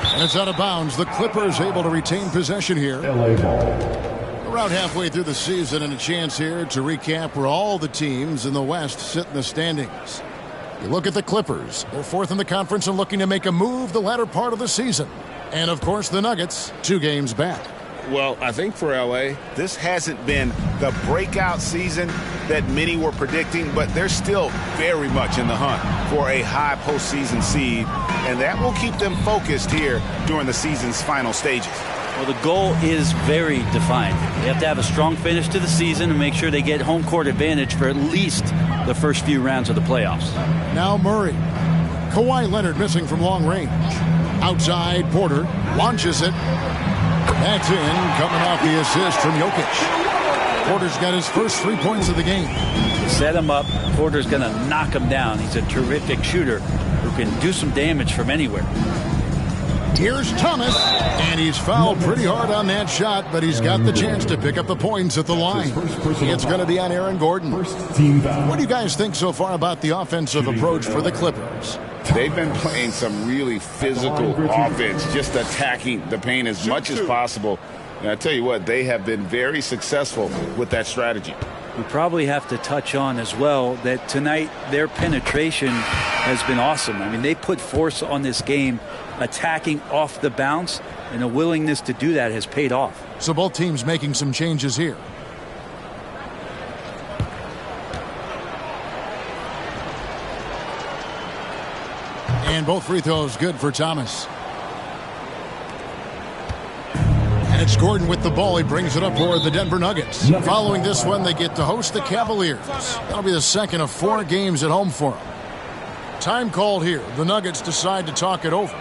And it's out of bounds. The Clippers able to retain possession here. LA ball. Around halfway through the season, and a chance here to recap where all the teams in the West sit in the standings. You look at the Clippers. They're 4th in the conference and looking to make a move the latter part of the season. And, of course, the Nuggets, 2 games back. Well, I think for LA, this hasn't been the breakout season that many were predicting, but they're still very much in the hunt for a high postseason seed, and that will keep them focused here during the season's final stages. Well, the goal is very defined. They have to have a strong finish to the season and make sure they get home court advantage for at least the first few rounds of the playoffs. Now Murray. Kawhi Leonard missing from long range. Outside, Porter launches it. That's in, coming off the assist from Jokic. Porter's got his first 3 points of the game. Set him up. Porter's going to knock him down. He's a terrific shooter who can do some damage from anywhere. Here's Thomas, and he's fouled pretty hard on that shot, but he's got the chance to pick up the points at the line. It's going to be on Aaron Gordon. What do you guys think so far about the offensive approach for the Clippers? They've been playing some really physical offense, just attacking the paint as much as possible. And I tell you what, they have been very successful with that strategy. We probably have to touch on as well that tonight their penetration has been awesome. I mean, they put force on this game, attacking off the bounce, and a willingness to do that has paid off. So both teams making some changes here. And both free throws good for Thomas. And it's Gordon with the ball. He brings it up for the Denver Nuggets. Following this one, they get to host the Cavaliers. That'll be the second of 4 games at home for them. Time called here. The Nuggets decide to talk it over.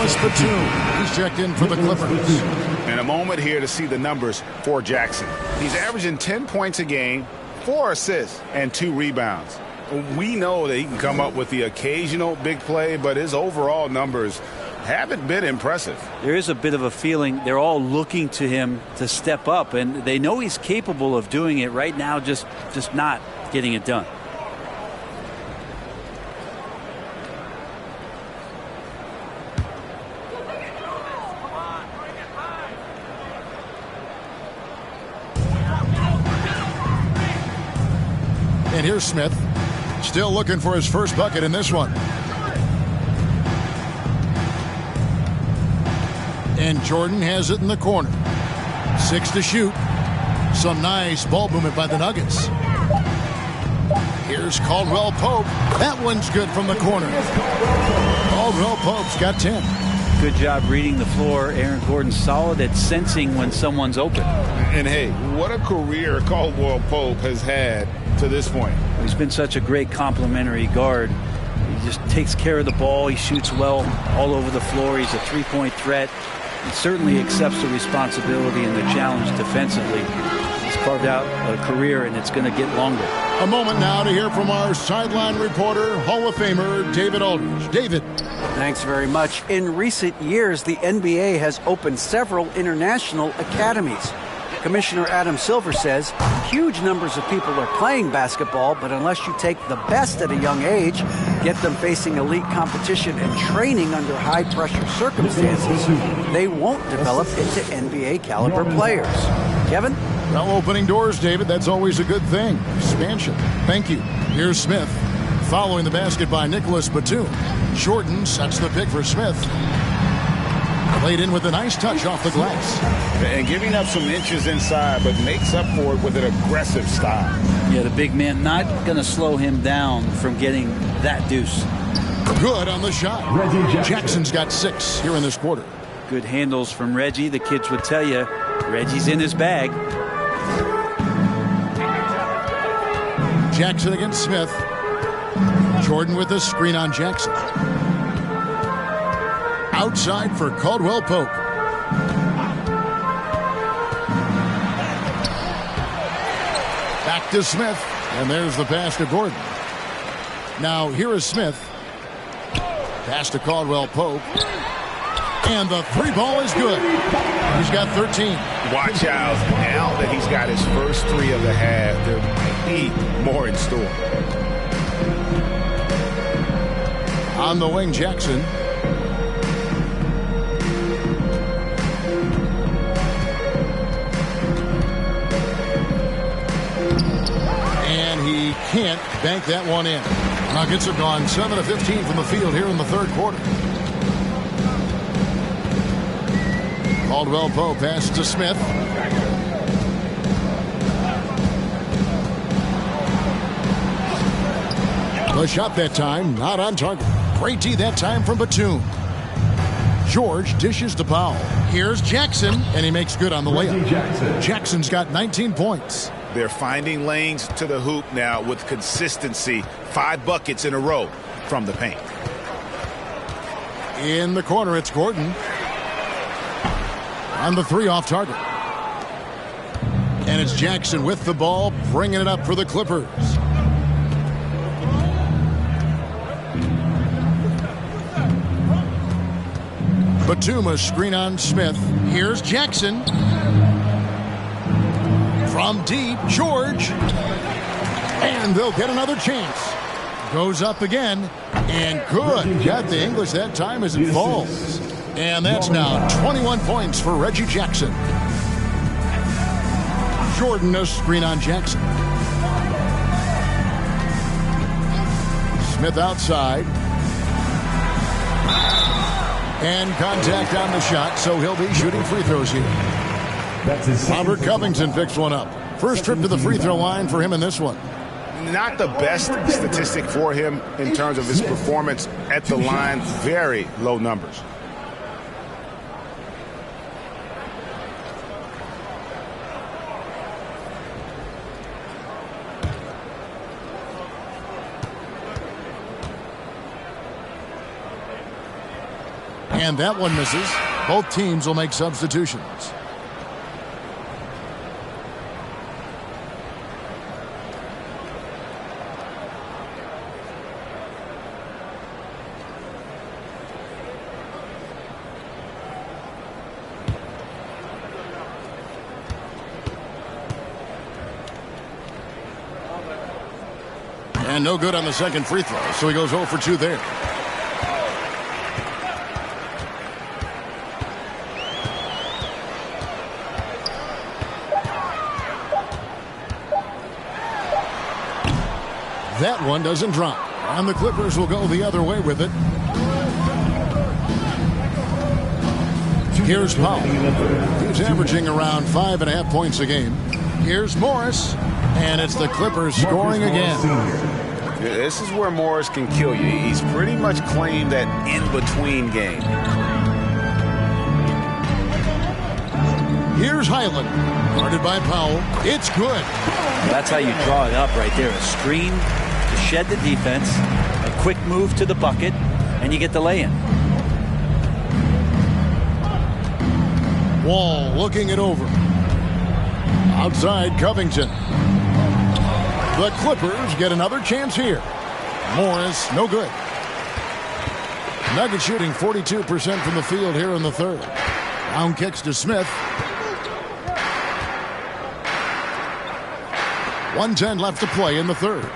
Nicholas Batum. He's checked in for the Clippers. And a moment here to see the numbers for Jackson. He's averaging 10 points a game, 4 assists, and 2 rebounds. We know that he can come up with the occasional big play, but his overall numbers haven't been impressive. There is a bit of a feeling they're all looking to him to step up, and they know he's capable of doing it right now, just not getting it done. And here's Smith, still looking for his first bucket in this one. And Jordan has it in the corner. 6 to shoot. Some nice ball movement by the Nuggets. Here's Caldwell Pope. That one's good from the corner. Caldwell Pope's got 10. Good job reading the floor. Aaron Gordon's solid at sensing when someone's open. And hey, what a career Caldwell Pope has had to this point. He's been such a great complimentary guard. He just takes care of the ball. He shoots well all over the floor. He's a three-point threat. He certainly accepts the responsibility and the challenge defensively. He's carved out a career, and it's going to get longer. A moment now to hear from our sideline reporter, Hall of Famer David Aldridge. David. Thanks very much. In recent years, the NBA has opened several international academies. Commissioner Adam Silver says huge numbers of people are playing basketball, but unless you take the best at a young age, get them facing elite competition and training under high-pressure circumstances, they won't develop into NBA-caliber players. Kevin? Well, opening doors, David, that's always a good thing. Expansion. Thank you. Here's Smith. Following the basket by Nicholas Batum. Jordan sets the pick for Smith. Played in with a nice touch off the glass. And giving up some inches inside, but makes up for it with an aggressive style. Yeah, the big man not going to slow him down from getting that deuce. Good on the shot. Jackson's got 6 here in this quarter. Good handles from Reggie. The kids would tell you, Reggie's in his bag. Jackson against Smith. Jordan with a screen on Jackson. Outside for Caldwell Pope. Back to Smith. And there's the pass to Gordon. Now here is Smith. Pass to Caldwell Pope. And the 3 ball is good. He's got 13. Watch out. Now that he's got his first 3 of the half, there might be more in store. On the wing, Jackson. And he can't bank that one in. Nuggets have gone 7 of 15 from the field here in the third quarter. Caldwell Pope pass to Smith. The shot that time, not on target. Great D that time from Batum. George dishes to Powell. Here's Jackson, and he makes good on the layup. Jackson's got 19 points. They're finding lanes to the hoop now with consistency. 5 buckets in a row from the paint. In the corner, it's Gordon. On the 3 off target. And it's Jackson with the ball, bringing it up for the Clippers. Batum, a screen on Smith. Here's Jackson. From deep, George. And they'll get another chance. Goes up again. And good. Got the English that time as it falls. And that's now 21 points for Reggie Jackson. Jordan, a screen on Jackson. Smith outside. And contact on the shot, so he'll be shooting free throws here. Robert Covington picks one up. First trip to the free throw line for him in this one. Not the best statistic for him in terms of his performance at the line. Very low numbers. And that one misses. Both teams will make substitutions. And no good on the second free throw, so he goes 0 for 2 there. That one doesn't drop, and the Clippers will go the other way with it. Here's Powell. He's averaging around 5.5 points a game. Here's Morris, and it's the Clippers scoring again. This is where Morris can kill you. He's pretty much claimed that in-between game. Here's Highland, guarded by Powell. It's good. That's how you draw it up right there. A screen to shed the defense, a quick move to the bucket, and you get the lay-in. Wall looking it over. Outside Covington. The Clippers get another chance here. Morris, no good. Nuggets shooting 42% from the field here in the third. Down kicks to Smith. 1:10 left to play in the third.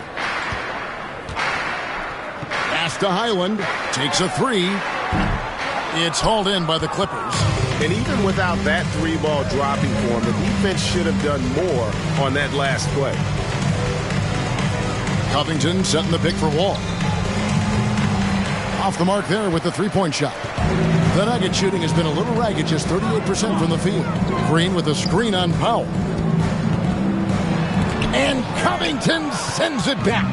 Pass to Highland. Takes a three. It's hauled in by the Clippers. And even without that three ball dropping for him, the defense should have done more on that last play. Covington setting the pick for Wall. Off the mark there with the three-point shot. The Nugget shooting has been a little ragged, just 38% from the field. Green with a screen on Powell. And Covington sends it back.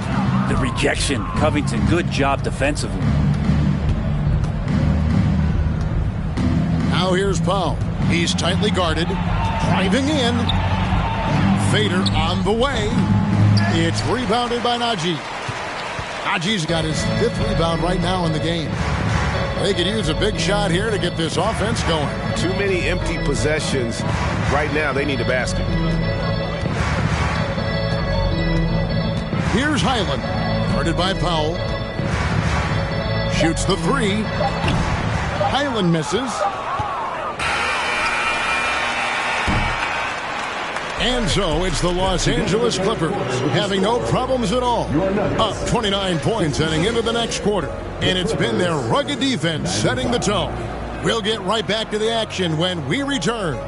The rejection. Covington, good job defensively. Now here's Powell. He's tightly guarded. Driving in. Fader on the way. It's rebounded by Najee. Najee's got his 5th rebound right now in the game. They could use a big shot here to get this offense going. Too many empty possessions. Right now, they need a basket. Here's Highland, guarded by Powell. Shoots the three. Highland misses. And so it's the Los Angeles Clippers having no problems at all. Up 29 points heading into the next quarter. And it's been their rugged defense setting the tone. We'll get right back to the action when we return.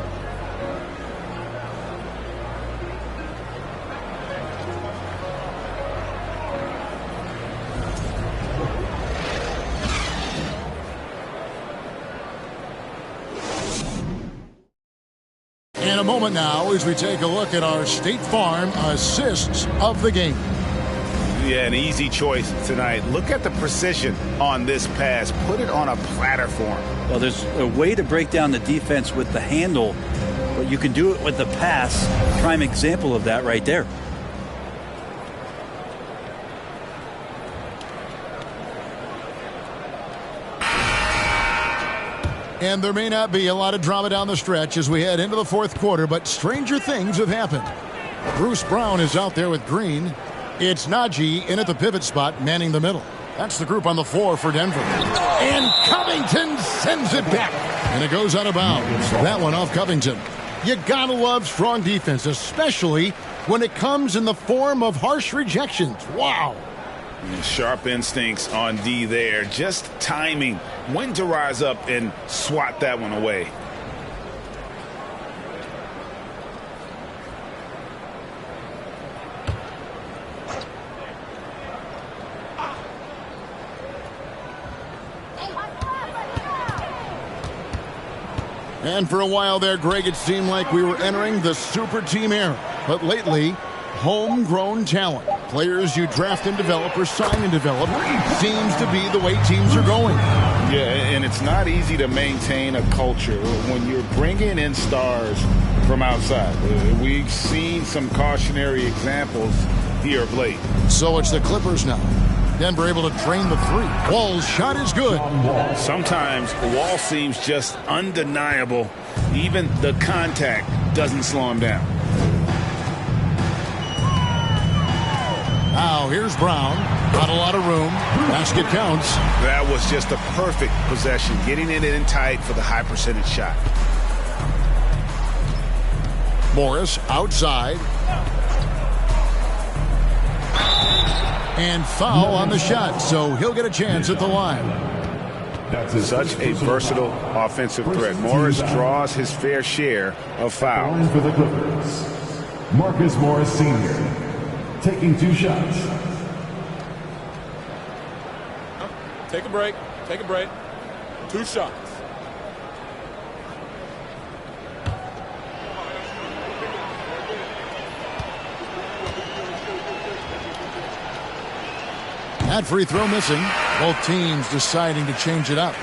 In a moment now as we take a look at our State Farm assists of the game. Yeah, an easy choice tonight. Look at the precision on this pass. Put it on a platter for him. Well, there's a way to break down the defense with the handle, but you can do it with the pass. Prime example of that right there. And there may not be a lot of drama down the stretch as we head into the fourth quarter, but stranger things have happened. Bruce Brown is out there with Green. It's Najee in at the pivot spot, manning the middle. That's the group on the floor for Denver. And Covington sends it back. And it goes out of bounds. That one off Covington. You gotta love strong defense, especially when it comes in the form of harsh rejections. Wow. Sharp instincts on D there. Just timing when to rise up and swat that one away. And for a while there, Greg, it seemed like we were entering the super team era. But lately, homegrown talent, players you draft and develop or sign and develop, seems to be the way teams are going. Yeah, and it's not easy to maintain a culture when you're bringing in stars from outside. We've seen some cautionary examples here of late. So it's the Clippers now. Denver able to drain the three. Wall's shot is good. Sometimes Wall seems just undeniable. Even the contact doesn't slow him down. Now here's Brown. Not a lot of room. Basket counts. That was just a perfect possession. Getting it in tight for the high percentage shot. Morris outside. And foul on the shot, so he'll get a chance at the line. That's such a versatile offensive threat. Morris draws his fair share of fouls. For the Clippers, Marcus Morris Sr. taking 2 shots. Take a break. Take a break. 2 shots. That free throw missing. Both teams deciding to change it up.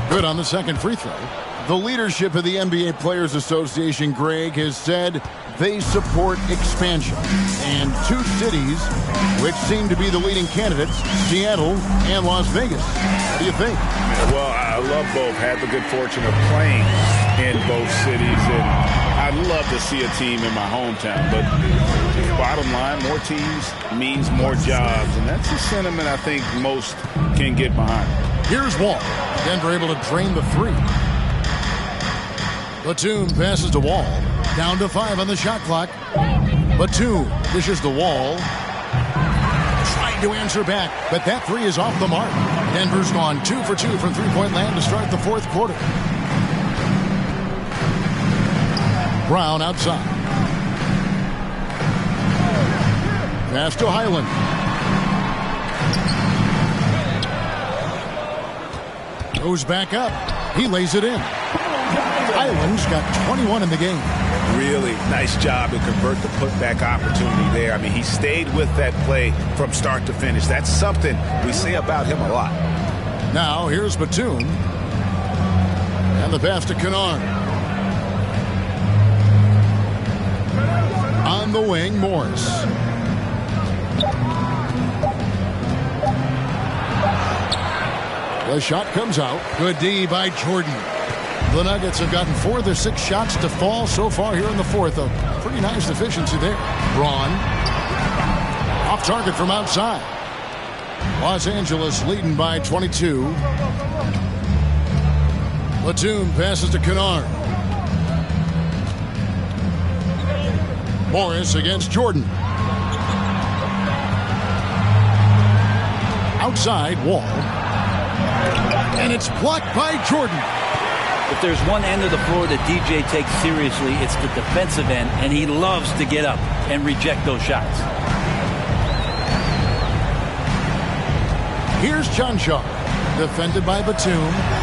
Good on the second free throw. The leadership of the NBA Players Association, Greg, has said they support expansion. And 2 cities which seem to be the leading candidates, Seattle and Las Vegas. What do you think? Well, I love both. Had the good fortune of playing in both cities. And I'd love to see a team in my hometown. But bottom line, more teams means more jobs. And that's the sentiment I think most can get behind. Here's Wall. Denver able to drain the three. Batum passes to Wall. Down to 5 on the shot clock. Batum dishes the Wall. Trying to answer back, but that three is off the mark. Denver's gone 2 for 2 from three-point land to start the fourth quarter. Brown outside. Pass to Highland. Goes back up. He lays it in. Highland's got 21 in the game. Really nice job to convert the putback opportunity there. I mean, he stayed with that play from start to finish. That's something we say about him a lot. Now here's Batum. And the pass to Kennard. On the wing, Morris. The shot comes out. Good D by Jordan. The Nuggets have gotten 4 of their 6 shots to fall so far here in the fourth. A pretty nice efficiency there. Braun. Off target from outside. Los Angeles leading by 22. Batum passes to Kennard. Morris against Jordan. Outside, Wall. And it's blocked by Jordan. If there's one end of the floor that DJ takes seriously, it's the defensive end, and he loves to get up and reject those shots. Here's Chancellor, defended by Batum.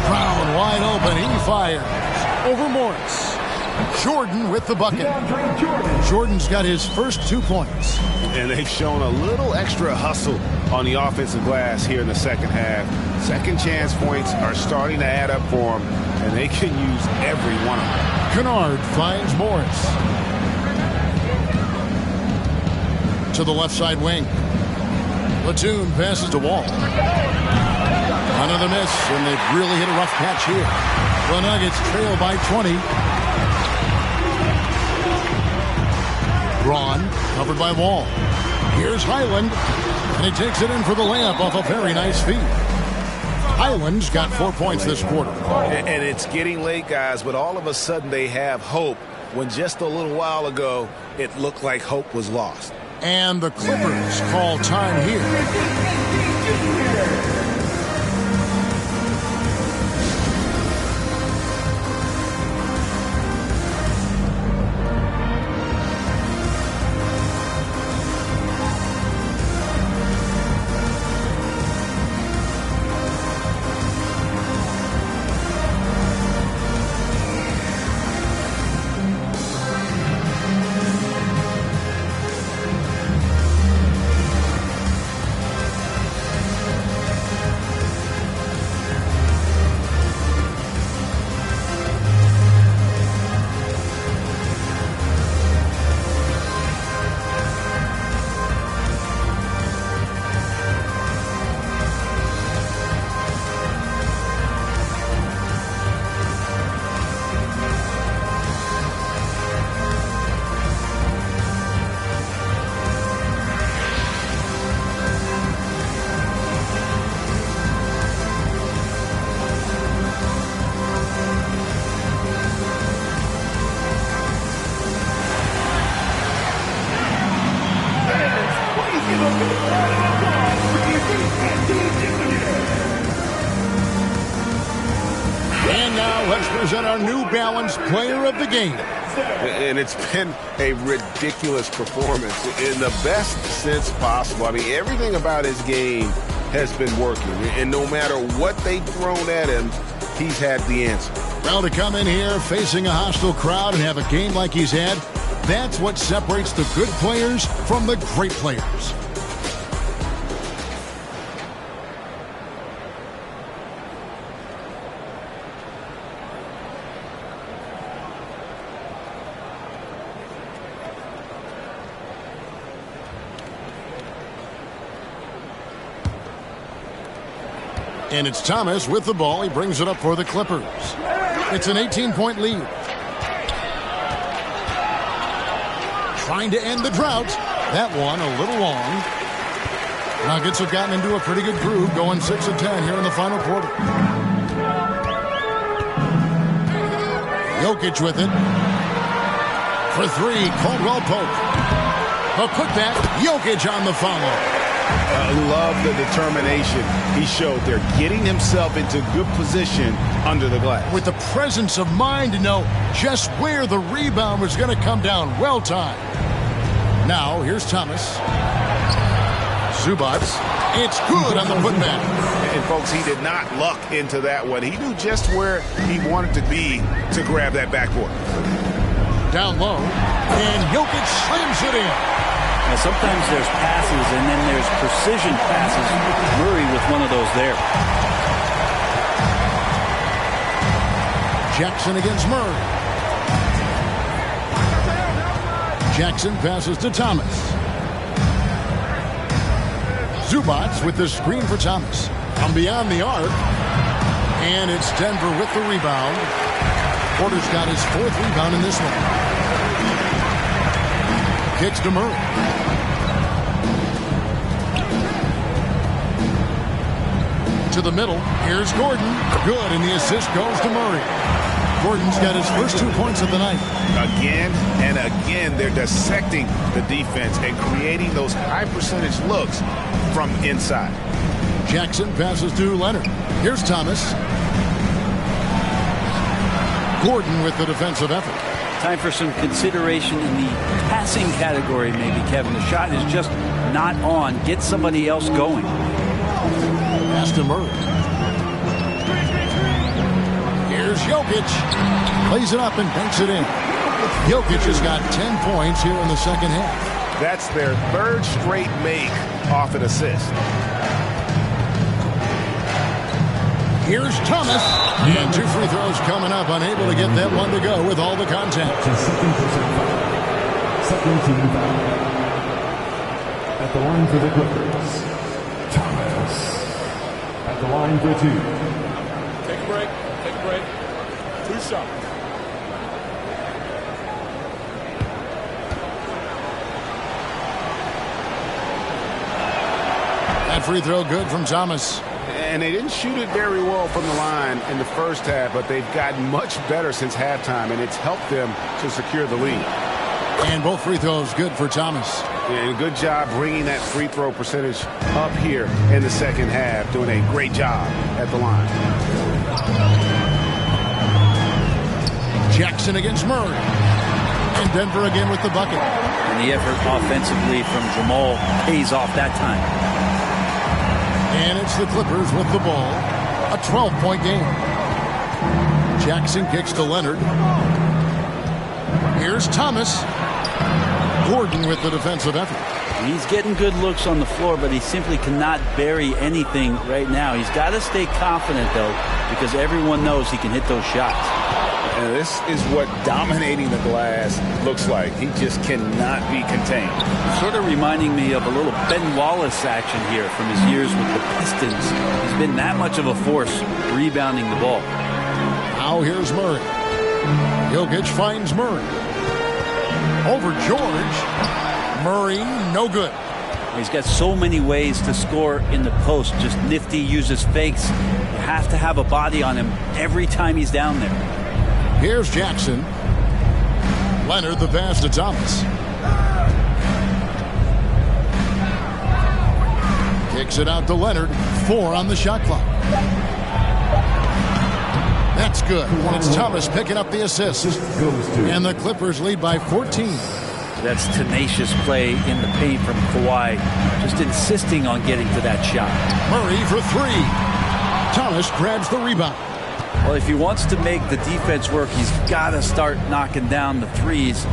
Brown wide open, he fires over Morris. Jordan with the bucket. Jordan's got his first 2 points. And they've shown a little extra hustle on the offensive glass here in the second half. Second chance points are starting to add up for them, and they can use every one of them. Kennard finds Morris. To the left side wing. Batum passes to Wall. Another miss, and they've really hit a rough patch here. The Nuggets trail by 20. Braun, covered by Wall. Here's Highland, and he takes it in for the layup off a very nice feed. Highland's got 4 points this quarter. And it's getting late, guys, but all of a sudden they have hope when just a little while ago it looked like hope was lost. And the Clippers call time here. And now let's present our New Balance Player of the Game. And it's been a ridiculous performance in the best sense possible. I mean, everything about his game has been working. And no matter what they've thrown at him, he's had the answer. Well, to come in here facing a hostile crowd and have a game like he's had, that's what separates the good players from the great players. And it's Thomas with the ball. He brings it up for the Clippers. It's an 18-point lead. Trying to end the drought. That one a little long. Nuggets have gotten into a pretty good groove, going 6 of 10 here in the final quarter. Jokic with it. For three, Caldwell Pope. The putback, Jokic on the follow. Love the determination he showed there, getting himself into good position under the glass. With the presence of mind to know just where the rebound was going to come down. Well timed. Now, here's Thomas. Zubac. It's good on the putback. And, folks, he did not luck into that one. He knew just where he wanted to be to grab that backboard. Down low. And Jokic slams it in. Now, sometimes there's passes and then there's precision passes. Murray with one of those there. Jackson against Murray. Jackson passes to Thomas. Zubac with the screen for Thomas. From beyond the arc. And it's Denver with the rebound. Porter's got his 4th rebound in this one. Kicks to Murray. To the middle. Here's Gordon. Good, and the assist goes to Murray. Gordon's got his first 2 points of the night. Again and again, they're dissecting the defense and creating those high-percentage looks from inside. Jackson passes to Leonard. Here's Thomas. Gordon with the defensive effort. Time for some consideration in the passing category, maybe, Kevin. The shot is just not on. Get somebody else going. Pass to Murray. Here's Jokic. Plays it up and banks it in. Jokic has got 10 points here in the second half. That's their 3rd straight make off an assist. Here's Thomas. And 2 free throws coming up. Unable to get that one to go with all the contact. Second team foul. At the line for the Clippers, Thomas. At the line for 2. Take a break. Take a break. 2 shots. That free throw good from Thomas. And they didn't shoot it very well from the line in the first half, but they've gotten much better since halftime, and it's helped them to secure the lead. And both free throws good for Thomas. And good job bringing that free throw percentage up here in the second half, doing a great job at the line. Jackson against Murray. And Denver again with the bucket. And the effort offensively from Jamal pays off that time. And it's the Clippers with the ball. A 12-point game. Jackson kicks to Leonard. Here's Thomas. Gordon with the defensive effort. He's getting good looks on the floor, but he simply cannot bury anything right now. He's got to stay confident, though, because everyone knows he can hit those shots. And this is what dominating the glass looks like. He just cannot be contained. Sort of reminding me of a little Ben Wallace action here from his years with the Pistons. He's been that much of a force rebounding the ball. Now here's Murray. Jokic finds Murray. Over George. Murray, no good. He's got so many ways to score in the post. Just nifty, uses fakes. You have to have a body on him every time he's down there. Here's Jackson. Leonard the pass to Thomas. Kicks it out to Leonard. 4 on the shot clock. That's good. And it's Thomas picking up the assist. And the Clippers lead by 14. That's tenacious play in the paint from Kawhi. Just insisting on getting to that shot. Murray for 3. Thomas grabs the rebound. Well, if he wants to make the defense work, he's got to start knocking down the threes.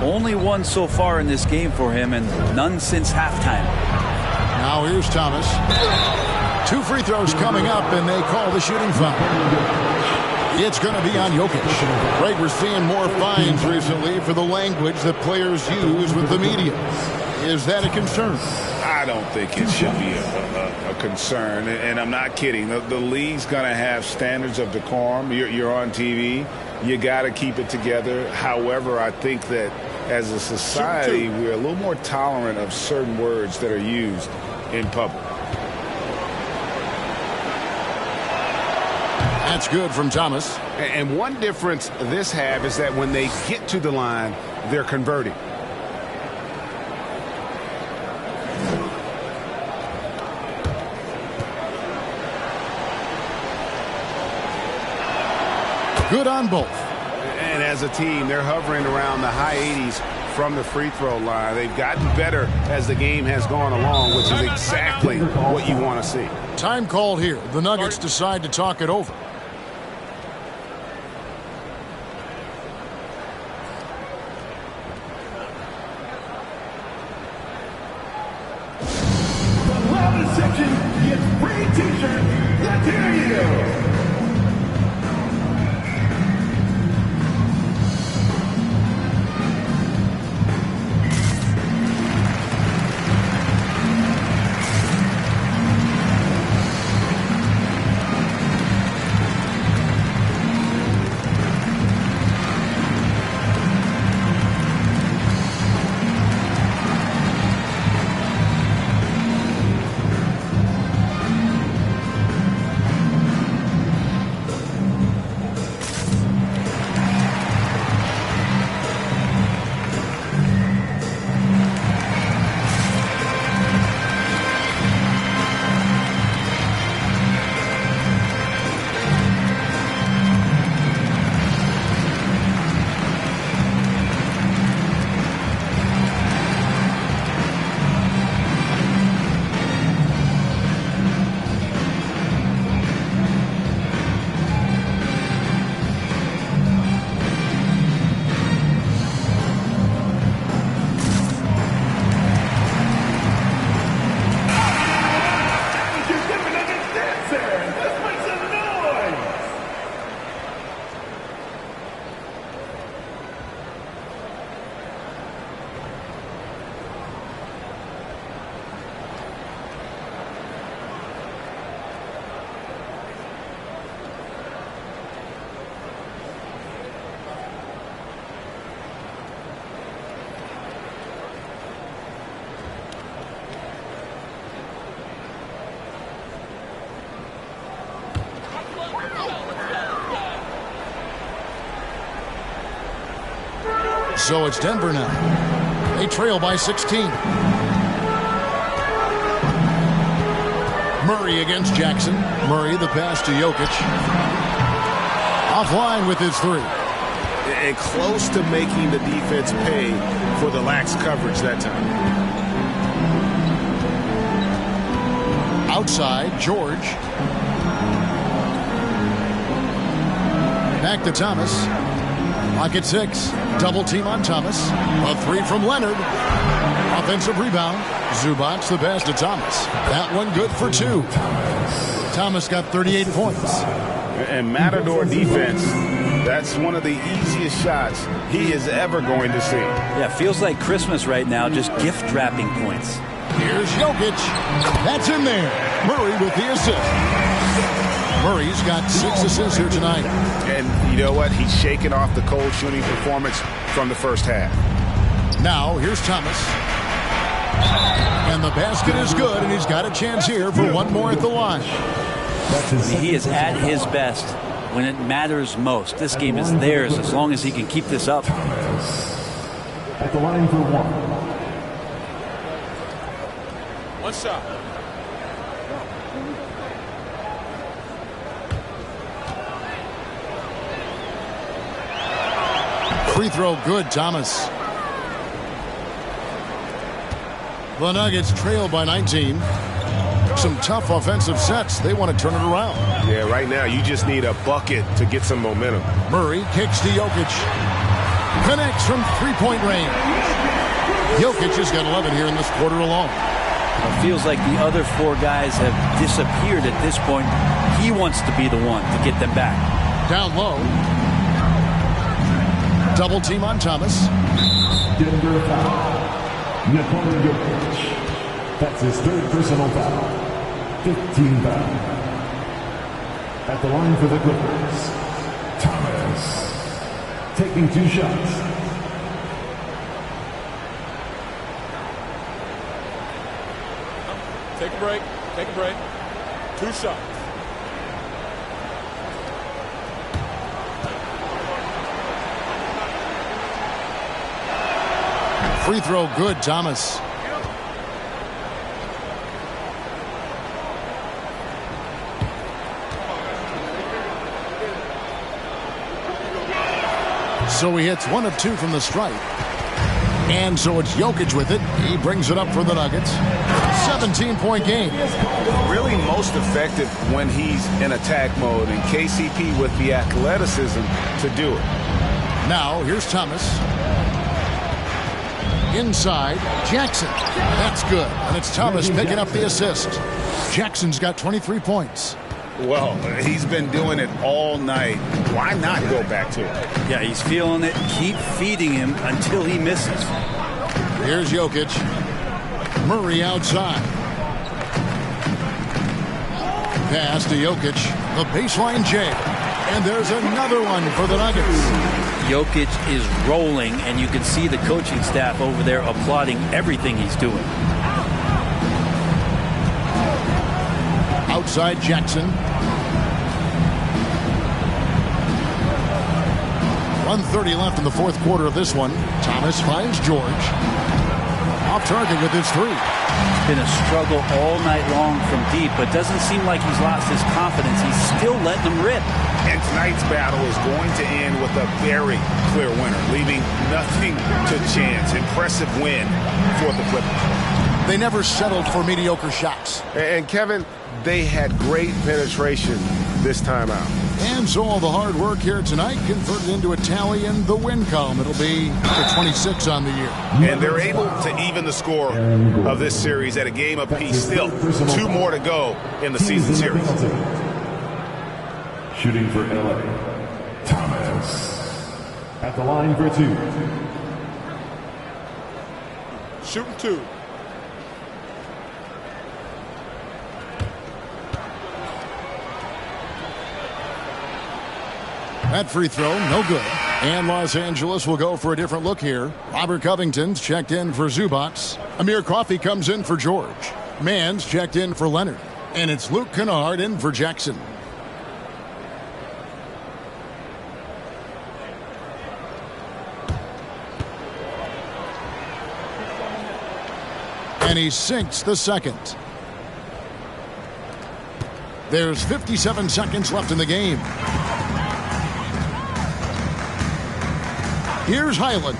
Only one so far in this game for him, and none since halftime. Now here's Thomas. 2 free throws coming up, and they call the shooting foul. It's going to be on Jokic. Greg, we're seeing more fines recently for the language that players use with the media. Is that a concern? I don't think it should be a concern, and I'm not kidding. The league's going to have standards of decorum. You're on TV. You got to keep it together. However, I think that as a society, we're a little more tolerant of certain words that are used in public. That's good from Thomas. And one difference this have is that when they get to the line, they're converting. Good on both. And as a team, they're hovering around the high 80s from the free throw line. They've gotten better as the game has gone along, which is exactly what you want to see. Time called here. The Nuggets decide to talk it over. The loudest section gets free t-shirts. Let's hear you. So it's Denver now. They trail by 16. Murray against Jackson. Murray the pass to Jokic. Offline with his 3. And close to making the defense pay for the lax coverage that time. Outside, George. Back to Thomas. Pocket 6. Double team on Thomas. A 3 from Leonard. Offensive rebound. Zubac the pass to Thomas. That one good for 2. Thomas got 38 points. And Matador defense, that's one of the easiest shots he is ever going to see. Yeah, feels like Christmas right now, just gift wrapping points. Here's Jokic. That's in there. Murray with the assist. Murray's got 6 assists here tonight. And you know what? He's shaking off the cold shooting performance from the first half. Now, here's Thomas. And the basket is good, and he's got a chance here for one more at the line. He is at his best when it matters most. This game is theirs as long as he can keep this up. At the line for 1. One shot. Free throw good, Thomas. The Nuggets trail by 19. Some tough offensive sets. They want to turn it around. Yeah, right now you just need a bucket to get some momentum. Murray kicks to Jokic. Connects from three-point range. Jokic has got 11 here in this quarter alone. It feels like the other four guys have disappeared at this point. He wants to be the one to get them back. Down low. Double team on Thomas. Denver foul. Nikola Jokic. That's his third personal foul. 15 foul. At the line for the Clippers, Thomas. Taking 2 shots. Take a break. Take a break. 2 shots. Free throw good, Thomas. So he hits 1 of 2 from the stripe. And so it's Jokic with it. He brings it up for the Nuggets. 17-point game. Really most effective when he's in attack mode, and KCP with the athleticism to do it. Now here's Thomas. Inside, Jackson. That's good. And it's Thomas picking up the assist. Jackson's got 23 points. Well, he's been doing it all night. Why not go back to it? Yeah, he's feeling it. Keep feeding him until he misses. Here's Jokic. Murray outside. Pass to Jokic. The baseline J. And there's another one for the Nuggets. Jokic is rolling, and you can see the coaching staff over there applauding everything he's doing. Outside Jackson. 1:30 left in the fourth quarter of this one. Thomas finds George. Off target with his 3. It's been a struggle all night long from deep, but doesn't seem like he's lost his confidence. He's still letting them rip. And tonight's battle is going to end with a very clear winner, leaving nothing to chance. Impressive win for the Clippers. They never settled for mediocre shots. And Kevin, they had great penetration this time out. And so all the hard work here tonight converted into a tally in the win column. It'll be the 26 on the year. And they're able to even the score of this series at a game apiece. Still 2 more to go in the season series. Shooting for LA, Thomas. At the line for 2. Shooting 2. That free throw, no good. And Los Angeles will go for a different look here. Robert Covington's checked in for Zubac. Amir Coffey comes in for George. Mann's checked in for Leonard. And it's Luke Kennard in for Jackson. And he sinks the second. There's 57 seconds left in the game. Here's Highland.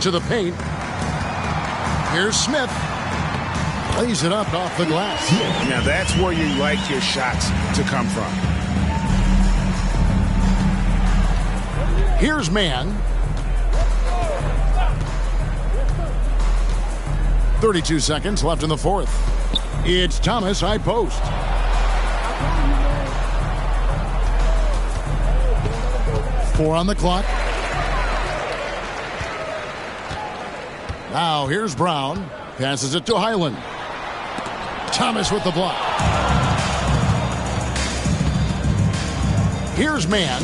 To the paint. Here's Smith. Plays it up off the glass. Now that's where you like your shots to come from. Here's Mann. 32 seconds left in the fourth. It's Thomas, high post. Four on the clock. Now here's Brown. Passes it to Highland. Thomas with the block. Here's Mann.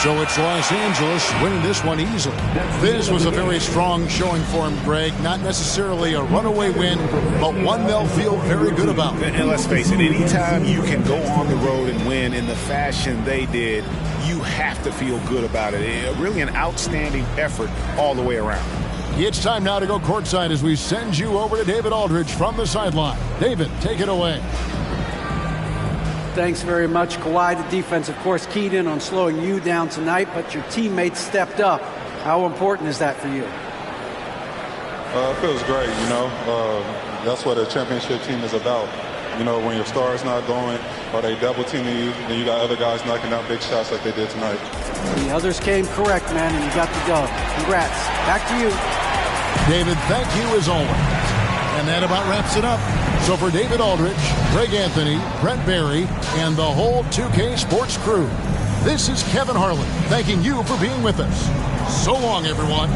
So it's Los Angeles winning this one easily. This was a very strong showing for him, Greg. Not necessarily a runaway win, but one they'll feel very good about. And let's face it, anytime you can go on the road and win in the fashion they did, you have to feel good about it. Really an outstanding effort all the way around. It's time now to go courtside as we send you over to David Aldridge from the sideline. David, take it away. Thanks very much, Kawhi. The defense, of course, keyed in on slowing you down tonight, but your teammates stepped up. How important is that for you? It feels great, you know. That's what a championship team is about. You know, when your star's not going or they double teaming you, then you got other guys knocking down big shots like they did tonight. The others came correct, man, and you got the dub. Congrats. Back to you. David, thank you as always. And that about wraps it up. So for David Aldridge, Greg Anthony, Brent Barry, and the whole 2K Sports crew, this is Kevin Harlan thanking you for being with us. So long, everyone.